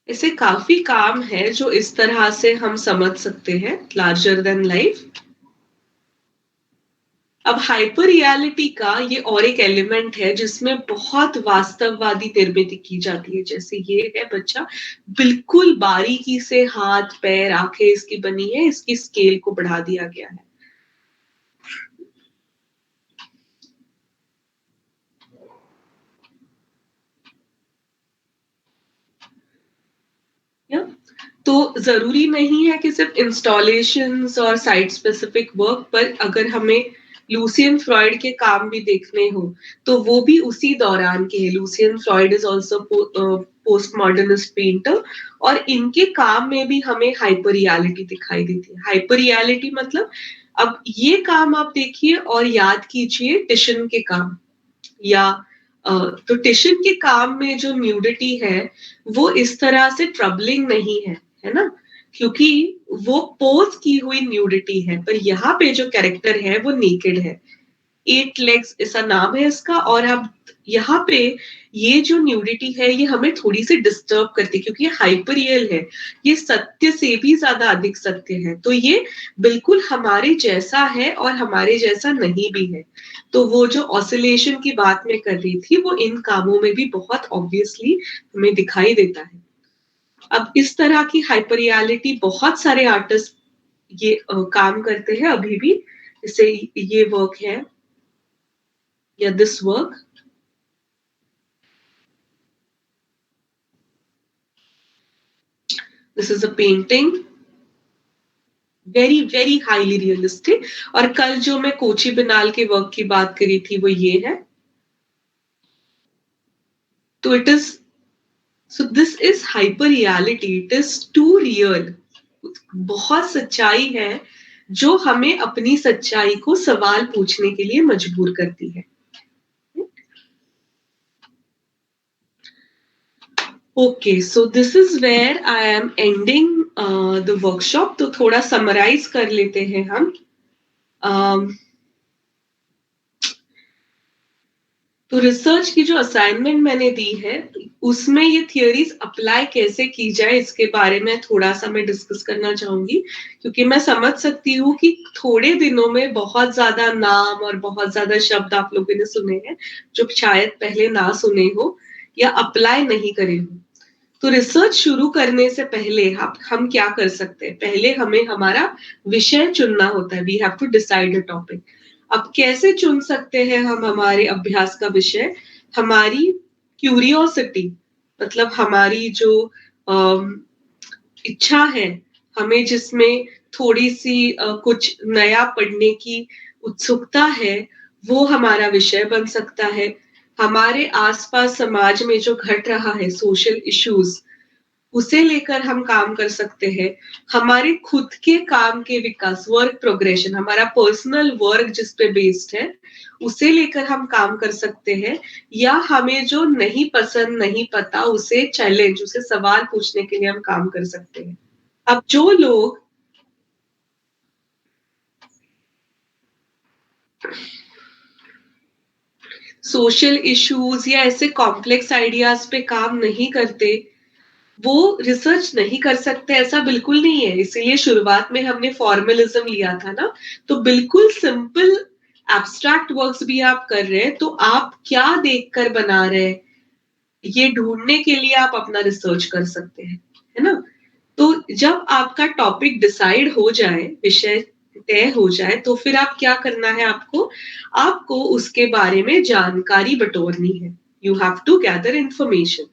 ऐसे काफी काम है जो इस तरह से हम समझ सकते हैं, लार्जर देन लाइफ। अब हाइपर रियलिटी का ये और एक एलिमेंट है जिसमें बहुत वास्तववादी निर्मित की जाती है। जैसे ये है बच्चा, बिल्कुल बारीकी से हाथ पैर आंखें इसकी बनी है, इसकी स्केल को बढ़ा दिया गया है। तो जरूरी नहीं है कि सिर्फ इंस्टॉलेशंस और साइट स्पेसिफिक वर्क पर, अगर हमें लूसियन फ्रॉइड के काम भी देखने हो तो वो भी उसी दौरान के हैं। Lucien Freud is also post modernist painter, और इनके काम में भी हमें हाइपर रियलिटी दिखाई देती है। हाइपर रियलिटी मतलब, अब ये काम आप देखिए और याद कीजिए टिशन के काम, या तो टिशन के काम में जो न्यूडिटी है वो इस तरह से ट्रबलिंग नहीं है ना, क्योंकि वो पोज की हुई न्यूडिटी है। पर यहाँ पे जो कैरेक्टर है वो नेकेड है, 8 legs ऐसा नाम है इसका। और अब यहाँ पे ये जो न्यूडिटी है ये हमें थोड़ी सी डिस्टर्ब करती है, क्योंकि ये हाइपर रियल है, ये सत्य से भी ज्यादा अधिक सत्य है। तो ये बिल्कुल हमारे जैसा है और हमारे जैसा नहीं भी है। तो वो जो ऑसिलेशन की बात मैं कर रही थी वो इन कामों में भी बहुत ऑब्वियसली हमें दिखाई देता है। अब इस तरह की हाइपर रियलिटी बहुत सारे आर्टिस्ट ये काम करते हैं अभी भी। जैसे ये वर्क है, या this work, this is a painting, very very highly realistic. और कल जो मैं कोची बिनाल के वर्क की बात करी थी वो ये है। तो it is, so this is hyper reality, it is too real. बहुत सच्चाई है जो हमें अपनी सच्चाई को सवाल पूछने के लिए मजबूर करती है। Okay, so this is where I am ending the workshop. तो थोड़ा समराइज कर लेते हैं हम। तो रिसर्च की जो असाइनमेंट मैंने दी है उसमें ये थियरीज अप्लाई कैसे की जाए इसके बारे में थोड़ा सा मैं डिस्कस करना चाहूंगी, क्योंकि मैं समझ सकती हूँ कि थोड़े दिनों में बहुत ज्यादा नाम और बहुत ज्यादा शब्द आप लोगों ने सुने हैं जो शायद पहले ना सुने हो या अप्लाई नहीं करे हो। तो रिसर्च शुरू करने से पहले हम क्या कर सकते हैं? पहले हमें हमारा विषय चुनना होता है। We have to decide a topic. अब कैसे चुन सकते हैं हम हमारे अभ्यास का विषय? हमारी क्यूरियोसिटी, मतलब हमारी जो इच्छा है, हमें जिसमें थोड़ी सी कुछ नया पढ़ने की उत्सुकता है, वो हमारा विषय बन सकता है। हमारे आसपास समाज में जो घट रहा है, सोशल इश्यूज, उसे लेकर हम काम कर सकते हैं। हमारे खुद के काम के विकास, वर्क प्रोग्रेशन, हमारा पर्सनल वर्क जिस पे बेस्ड है, उसे लेकर हम काम कर सकते हैं। या हमें जो नहीं पसंद नहीं पता उसे चैलेंज, उसे सवाल पूछने के लिए हम काम कर सकते हैं। अब जो लोग सोशल इश्यूज या ऐसे कॉम्प्लेक्स आइडियाज पे काम नहीं करते, वो रिसर्च नहीं कर सकते, ऐसा बिल्कुल नहीं है। इसीलिए शुरुआत में हमने फॉर्मलिज्म लिया था ना। तो बिल्कुल सिंपल एब्स्ट्रैक्ट वर्क्स भी आप कर रहे हैं तो आप क्या देखकर बना रहे हैं ये ढूंढने के लिए आप अपना रिसर्च कर सकते हैं, है ना। तो जब आपका टॉपिक डिसाइड हो जाए, विषय तय हो जाए, तो फिर आप क्या करना है? आपको उसके बारे में जानकारी बटोरनी है। You have to gather information.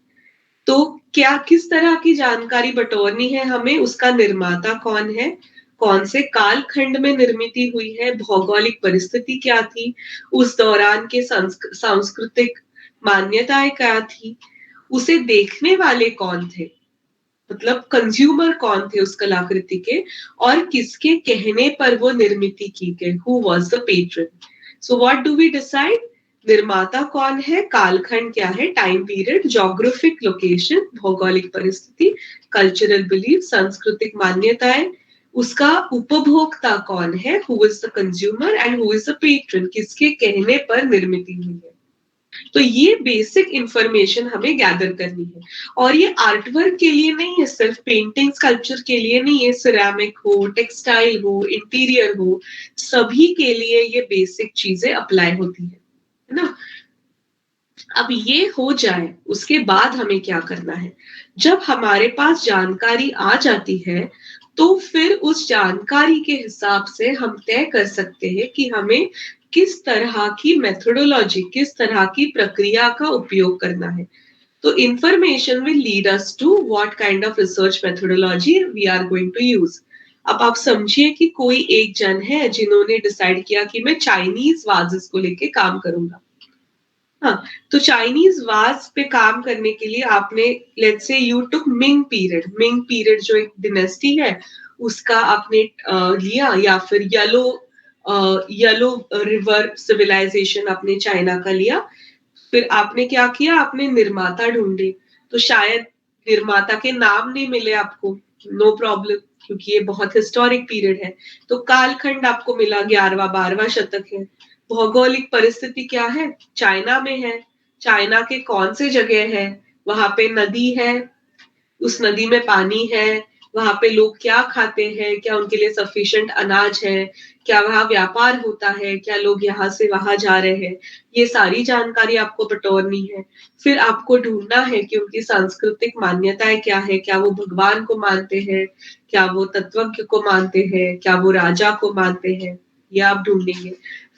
तो क्या किस तरह की जानकारी बटोरनी है हमें? उसका निर्माता कौन है, कौन से कालखंड में निर्मित हुई है, भौगोलिक परिस्थिति क्या थी, उस दौरान के सांस्कृतिक मान्यताएं क्या थी, उसे देखने वाले कौन थे, मतलब कंज्यूमर कौन थे उस कलाकृति के, और किसके कहने पर वो निर्मित की गई, who was the patron. So what do we decide, निर्माता कौन है, कालखंड क्या है, टाइम पीरियड, ज्योग्राफिक लोकेशन, भौगोलिक परिस्थिति, कल्चरल बिलीफ, सांस्कृतिक मान्यताएं, उसका उपभोक्ता कौन है, who is the consumer, and who is the patron, किसके कहने पर निर्मित हुई है। तो ये बेसिक इंफॉर्मेशन हमें गैदर करनी है, और ये आर्ट वर्क के लिए नहीं है, सिर्फ पेंटिंग स्कल्पचर के लिए नहीं है, सिरेमिक हो, टेक्सटाइल हो, इंटीरियर हो, सभी के लिए ये बेसिक चीजें अप्लाई होती है ना। अब ये हो जाए, उसके बाद हमें क्या करना है, जब हमारे पास जानकारी आ जाती है तो फिर उस जानकारी के हिसाब से हम तय कर सकते हैं कि हमें किस तरह की मेथोडोलॉजी, किस तरह की प्रक्रिया का उपयोग करना है। तो information will lead us to what kind of research methodology we are going to use. अब आप समझिए कि कोई एक जन है जिन्होंने डिसाइड किया कि मैं चाइनीज वाजेस को लेके काम करूंगा। हाँ, तो चाइनीज वाज पे काम करने के लिए आपने, let's say you took Ming period जो एक डिनेस्टी है उसका आपने लिया, या फिर येलो रिवर सिविलाइजेशन आपने चाइना का लिया। फिर आपने क्या किया, आपने निर्माता ढूंढे, तो शायद निर्माता के नाम नहीं मिले आपको, नो प्रॉब्लम, क्योंकि ये बहुत हिस्टोरिक पीरियड है। तो कालखंड आपको मिला 11वां 12वां शतक है। भौगोलिक परिस्थिति क्या है, चाइना में है, चाइना के कौन से जगह है, वहां पे नदी है, उस नदी में पानी है, वहां पे लोग क्या खाते हैं, क्या उनके लिए सफिशिएंट अनाज है, क्या वहां व्यापार होता है, क्या लोग यहाँ से वहां जा रहे हैं, ये सारी जानकारी आपको बटोरनी है। फिर आपको ढूंढना है कि उनकी सांस्कृतिक मान्यताएं क्या है, क्या वो भगवान को मानते हैं, क्या वो तत्वज्ञ को मानते हैं, क्या वो राजा को मानते हैं, ये आप ढूंढेंगे।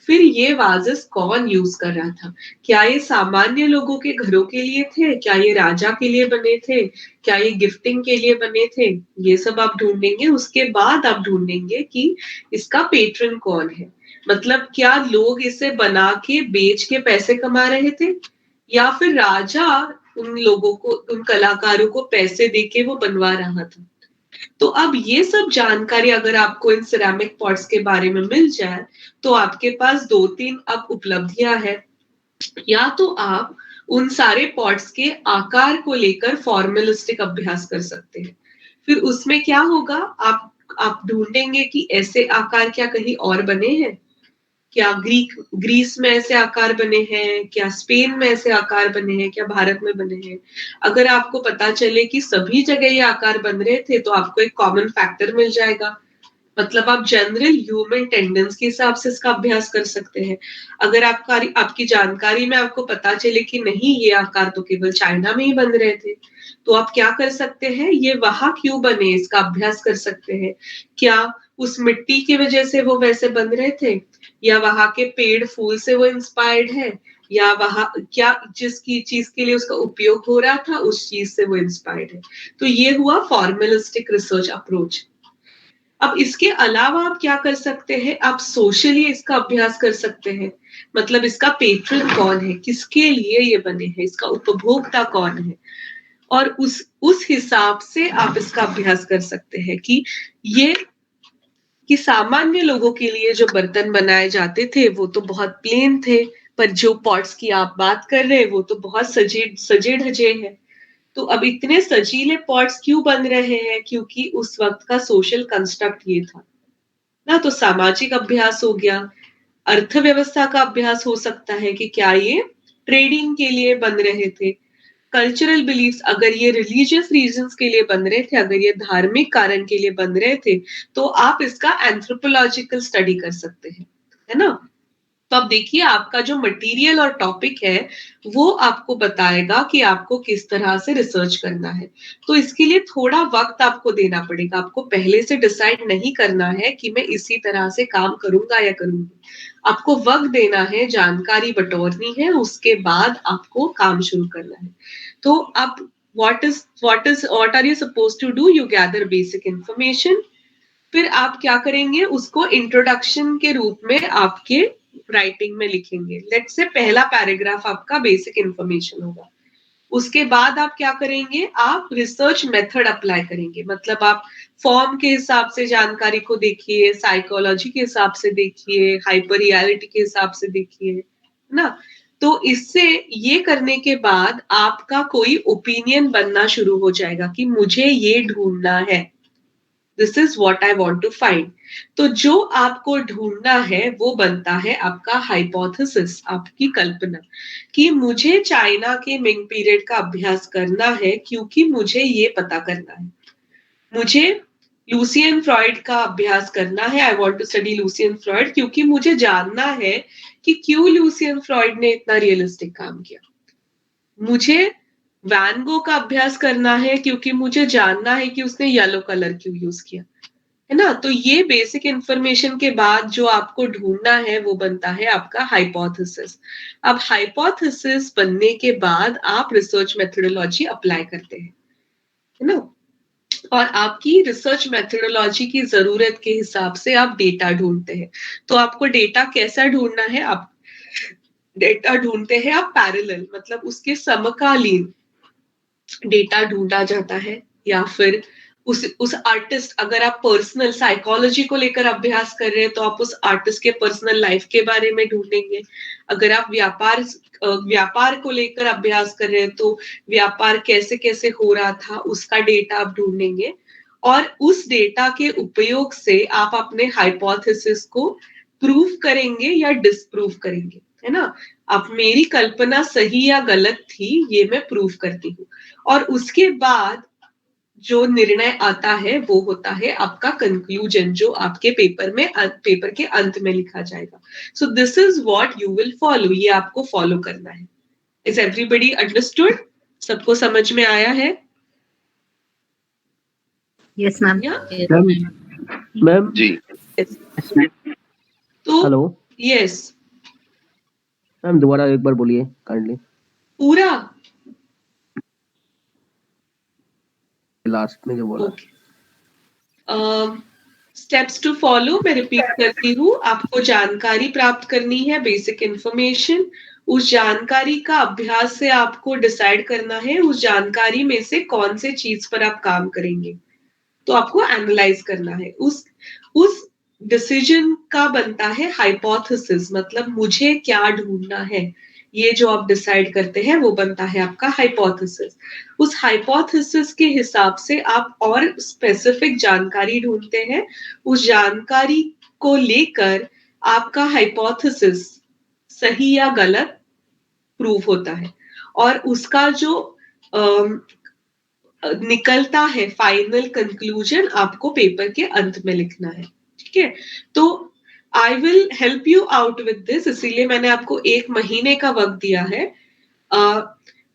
फिर ये वाजेस कौन यूज कर रहा था, क्या ये सामान्य लोगों के घरों के लिए थे, क्या ये राजा के लिए बने थे, क्या ये गिफ्टिंग के लिए बने थे, ये सब आप ढूंढेंगे। उसके बाद आप ढूंढेंगे कि इसका पेट्रन कौन है, मतलब क्या लोग इसे बना के बेच के पैसे कमा रहे थे, या फिर राजा उन लोगों को, उन कलाकारों को पैसे देके वो बनवा रहा था। तो अब ये सब जानकारी अगर आपको इन सिरेमिक पॉट्स के बारे में मिल जाए तो आपके पास 2-3 अब उपलब्धियां है। या तो आप उन सारे पॉट्स के आकार को लेकर फॉर्मुलिस्टिक अभ्यास कर सकते हैं। फिर उसमें क्या होगा, आप ढूंढेंगे कि ऐसे आकार क्या कहीं और बने हैं, क्या ग्रीस में ऐसे आकार बने हैं, क्या स्पेन में ऐसे आकार बने हैं, क्या भारत में बने हैं। अगर आपको पता चले कि सभी जगह ये आकार बन रहे थे तो आपको एक कॉमन फैक्टर मिल जाएगा, मतलब आप जनरल ह्यूमन टेंडेंस के हिसाब से इसका अभ्यास कर सकते हैं। अगर आपकी जानकारी में आपको पता चले कि नहीं ये आकार तो केवल चाइना में ही बन रहे थे, तो आप क्या कर सकते हैं, ये वहां क्यों बने इसका अभ्यास कर सकते हैं। क्या उस मिट्टी की वजह से वो वैसे बन रहे थे, या वहां के पेड़ फूल से वो इंस्पायर्ड है, या वहां क्या जिसकी चीज के लिए उसका उपयोग हो रहा था उस चीज से वो इंस्पायर्ड है। तो ये हुआ फॉर्मुलिस्टिक रिसर्च अप्रोच। अब इसके अलावा आप क्या कर सकते हैं, आप सोशली इसका अभ्यास कर सकते हैं, मतलब इसका पेट्रन कौन है, किसके लिए ये बने हैं, इसका उपभोक्ता कौन है, और उस हिसाब से आप इसका अभ्यास कर सकते हैं कि ये कि सामान्य लोगों के लिए जो बर्तन बनाए जाते थे वो तो बहुत प्लेन थे, पर जो पॉट्स की आप बात कर रहे हैं वो तो बहुत सजे ढजे हैं। तो अब इतने सजीले पॉट्स क्यों बन रहे हैं, क्योंकि उस वक्त का सोशल कंस्ट्रक्ट ये था ना। तो सामाजिक अभ्यास हो गया, अर्थव्यवस्था का अभ्यास हो सकता है कि क्या ये ट्रेडिंग के लिए बन रहे थे, कल्चरल बिलीफ्स, अगर ये रिलीजियस रीजंस के लिए बन रहे थे, अगर ये धार्मिक कारण के लिए बन रहे थे, तो आप इसका एंथ्रोपोलॉजिकल स्टडी कर सकते हैं, है ना। तो अब देखिए आपका जो मटेरियल और टॉपिक है वो आपको बताएगा कि आपको किस तरह से रिसर्च करना है। तो इसके लिए थोड़ा वक्त आपको देना पड़ेगा, आपको पहले से डिसाइड नहीं करना है कि मैं इसी तरह से काम करूंगा या करूंगी। आपको वक्त देना है, जानकारी बटोरनी है, उसके बाद आपको काम शुरू करना है। तो अब what are you supposed to do? You gather basic information, फिर आप क्या करेंगे, उसको इंट्रोडक्शन के रूप में आपके राइटिंग में लिखेंगे। लेट्स से पहला पैराग्राफ आपका बेसिक इंफॉर्मेशन होगा। उसके बाद आप क्या करेंगे, आप रिसर्च मेथड अप्लाई करेंगे। मतलब आप फॉर्म के हिसाब से जानकारी को देखिए, साइकोलॉजी के हिसाब से देखिए, हाइपर रियलिटी के हिसाब से देखिए, है ना। तो इससे ये करने के बाद आपका कोई ओपिनियन बनना शुरू हो जाएगा कि मुझे ये ढूंढना है, this is what I want to find. तो जो आपको ढूंढना है वो बनता है आपका हाइपोथेसिस, आपकी कल्पना, कि मुझे चाइना के मिंग पीरियड का अभ्यास करना है क्योंकि मुझे ये पता करना है। मुझे लूसियन फ्रॉइड का अभ्यास करना है, I want to study Lucian Freud क्योंकि मुझे जानना है कि क्यों लूसियन फ्रॉइड ने इतना रियलिस्टिक काम किया। मुझे वैन गो का अभ्यास करना है क्योंकि मुझे जानना है कि उसने येलो कलर क्यों यूज किया, है ना। तो ये बेसिक इंफॉर्मेशन के बाद जो आपको ढूंढना है वो बनता है आपका हाइपोथेसिस। अब हाइपोथेसिस बनने के बाद आप रिसर्च मेथोडोलॉजी अप्लाई करते हैं, है ना। और आपकी रिसर्च मेथोडोलॉजी की जरूरत के हिसाब से आप डेटा ढूंढते हैं। तो आपको डेटा कैसा ढूंढना है, आप डेटा ढूंढते हैं आप पैरेलल, मतलब उसके समकालीन डेटा ढूंढा जाता है। या फिर उस आर्टिस्ट, अगर आप पर्सनल साइकोलॉजी को लेकर अभ्यास कर रहे हैं तो आप उस आर्टिस्ट के पर्सनल लाइफ के बारे में ढूंढेंगे। अगर आप व्यापार को लेकर अभ्यास कर रहे हैं तो व्यापार कैसे कैसे हो रहा था उसका डेटा आप ढूंढेंगे। और उस डेटा के उपयोग से आप अपने हाइपोथेसिस को प्रूव करेंगे या डिसप्रूव करेंगे, है ना। अब मेरी कल्पना सही या गलत थी ये मैं प्रूव करती हूँ, और उसके बाद जो निर्णय आता है वो होता है आपका कंक्लूजन, जो आपके पेपर के अंत में लिखा जाएगा। सो this is what you will follow, ये आपको फॉलो करना है। Is everybody understood? सबको समझ में आया है? Yes ma'am. मैम जी। तो हेलो यस, मैम, दोबारा एक बार बोलिए काइंडली, पूरा लास्ट में जो बोला। स्टेप्स टू फॉलो मैं रिपीट करती हूँ। आपको जानकारी प्राप्त करनी है, बेसिक इंफॉर्मेशन। उस जानकारी का अभ्यास से आपको डिसाइड करना है उस जानकारी में से कौन से चीज पर आप काम करेंगे। तो आपको एनालाइज करना है, उस डिसीजन का बनता है हाइपोथेसिस, मतलब मुझे क्या ढूंढना है। ये जो आप डिसाइड करते हैं वो बनता है आपका हाइपोथेसिस। उस हाइपोथेसिस के हिसाब से आप और स्पेसिफिक जानकारी ढूंढते हैं। उस जानकारी को लेकर आपका हाइपोथेसिस सही या गलत प्रूव होता है, और उसका जो निकलता है फाइनल कंक्लूजन आपको पेपर के अंत में लिखना है। ठीक है, तो I will help you out with this, इसीलिए मैंने आपको 1 महीने का वक्त दिया है।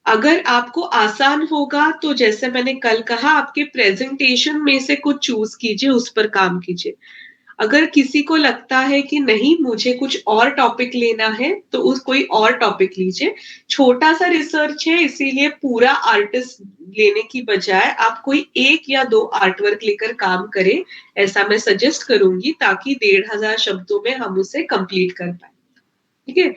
अगर आपको आसान होगा तो जैसे मैंने कल कहा, आपके प्रेजेंटेशन में से कुछ चूज कीजिए, उस पर काम कीजिए। अगर किसी को लगता है कि नहीं मुझे कुछ और टॉपिक लेना है तो उस कोई और टॉपिक लीजिए। छोटा सा रिसर्च है, इसीलिए पूरा आर्टिस्ट लेने की बजाय आप कोई 1 या 2 आर्टवर्क लेकर काम करें, ऐसा मैं सजेस्ट करूंगी, ताकि 1500 शब्दों में हम उसे कंप्लीट कर पाए। ठीक है,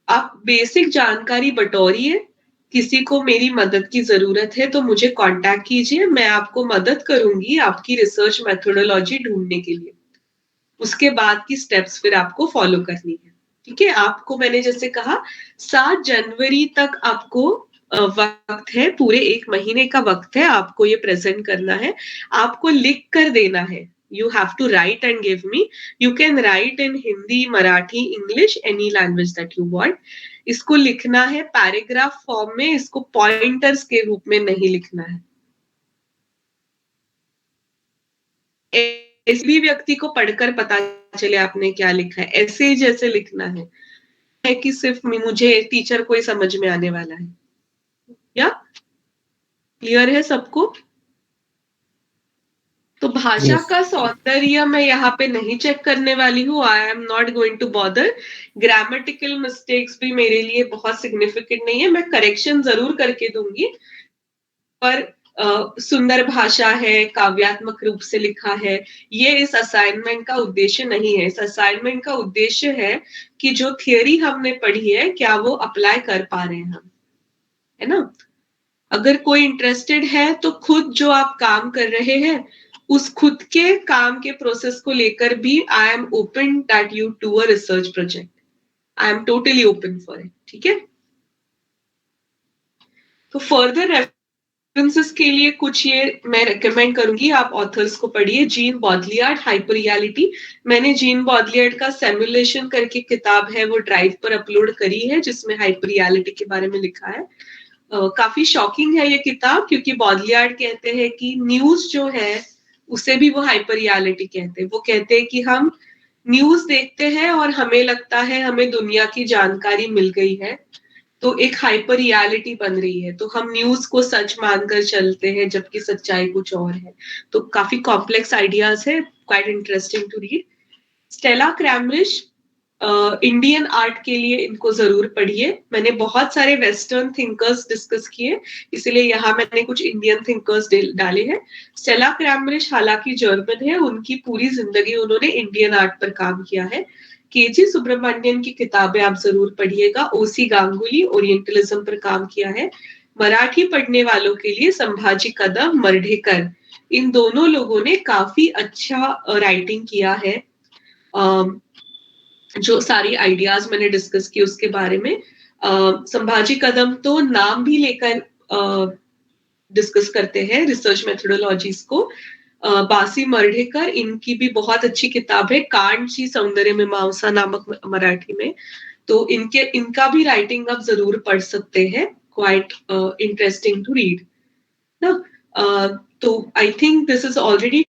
आप बेसिक जानकारी बटोरिए। किसी को मेरी मदद की जरूरत है तो मुझे कांटेक्ट कीजिए, मैं आपको मदद करूंगी आपकी रिसर्च मेथोडोलॉजी ढूंढने के लिए। उसके बाद की स्टेप्स फिर आपको फॉलो करनी है। ठीक है, आपको मैंने जैसे कहा 7 जनवरी तक आपको वक्त है, पूरे 1 महीने का वक्त है, आपको ये प्रेजेंट करना है। आपको लिख कर देना है, you have to write and give me. You can write in Hindi, Marathi, English, any language that you want. इसको लिखना है पैराग्राफ फॉर्म में, इसको पॉइंटर्स के रूप में नहीं लिखना है। इस भी व्यक्ति को पढ़कर पता चले आपने क्या लिखा है, ऐसे जैसे लिखना है कि सिर्फ मुझे टीचर को ही समझ में आने वाला है। या क्लियर है सबको? तो भाषा का सौंदर्य मैं यहाँ पे नहीं चेक करने वाली हूँ, I am not going to bother. Grammatical mistakes भी मेरे लिए बहुत सिग्निफिकेंट नहीं है, मैं करेक्शन जरूर करके दूंगी, पर सुंदर भाषा है, काव्यात्मक रूप से लिखा है, ये इस असाइनमेंट का उद्देश्य नहीं है। इस असाइनमेंट का उद्देश्य है कि जो थियरी हमने पढ़ी है क्या वो अप्लाई कर पा रहे हैं हम, है ना। अगर कोई इंटरेस्टेड है तो खुद जो आप काम कर रहे हैं उस खुद के काम के प्रोसेस को लेकर भी I am open that you do a research project, I am totally open for it, ठीक है। तो फर्दर रेफरेंसेस के लिए कुछ ये मैं रेकमेंड करूंगी, आप ऑथर्स को पढ़िए। Jean Baudrillard, hyper reality. मैंने जीन बॉडलियार्ड का सिमुलेशन करके किताब है वो ड्राइव पर अपलोड करी है जिसमें हाइपर रियलिटी के बारे में लिखा है। काफी शॉकिंग है ये किताब, क्योंकि बॉडलियार्ड कहते हैं कि न्यूज जो है उसे भी वो हाइपर रियलिटी कहते हैं। वो कहते हैं कि हम न्यूज देखते हैं और हमें लगता है हमें दुनिया की जानकारी मिल गई है, तो एक हाइपर रियलिटी बन रही है, तो हम न्यूज को सच मानकर चलते हैं जबकि सच्चाई कुछ और है। तो काफी कॉम्प्लेक्स आइडियाज है, quite interesting to read. Stella Kramrisch, Indian art के लिए इनको जरूर पढ़िए। मैंने बहुत सारे वेस्टर्न थिंकर्स डिस्कस किए, इसलिए यहाँ मैंने कुछ इंडियन थिंकर्स डाले हैं। स्टेला क्रैमरिश हालांकि जर्मन है, उनकी पूरी जिंदगी उन्होंने इंडियन आर्ट पर काम किया है। केजी सुब्रमण्यन की किताबें आप जरूर पढ़िएगा। ओसी गांगुली ओरिएंटलिज्म पर काम किया है। मराठी पढ़ने वालों के लिए संभाजी कदम, मर्ढेकर, इन दोनों लोगों ने काफी अच्छा राइटिंग किया है। जो सारी आइडियाज मैंने डिस्कस की उसके बारे में। संभाजी कदम तो नाम भी लेकर डिस्कस करते हैं रिसर्च मेथोडोलॉजीज को। बासी मर्ढेकर, इनकी भी बहुत अच्छी किताब है कांटची सौंदर्य मीमांसा नामक मराठी में, तो इनका भी राइटिंग आप जरूर पढ़ सकते हैं, क्वाइट इंटरेस्टिंग टू रीड ना। तो I think this is already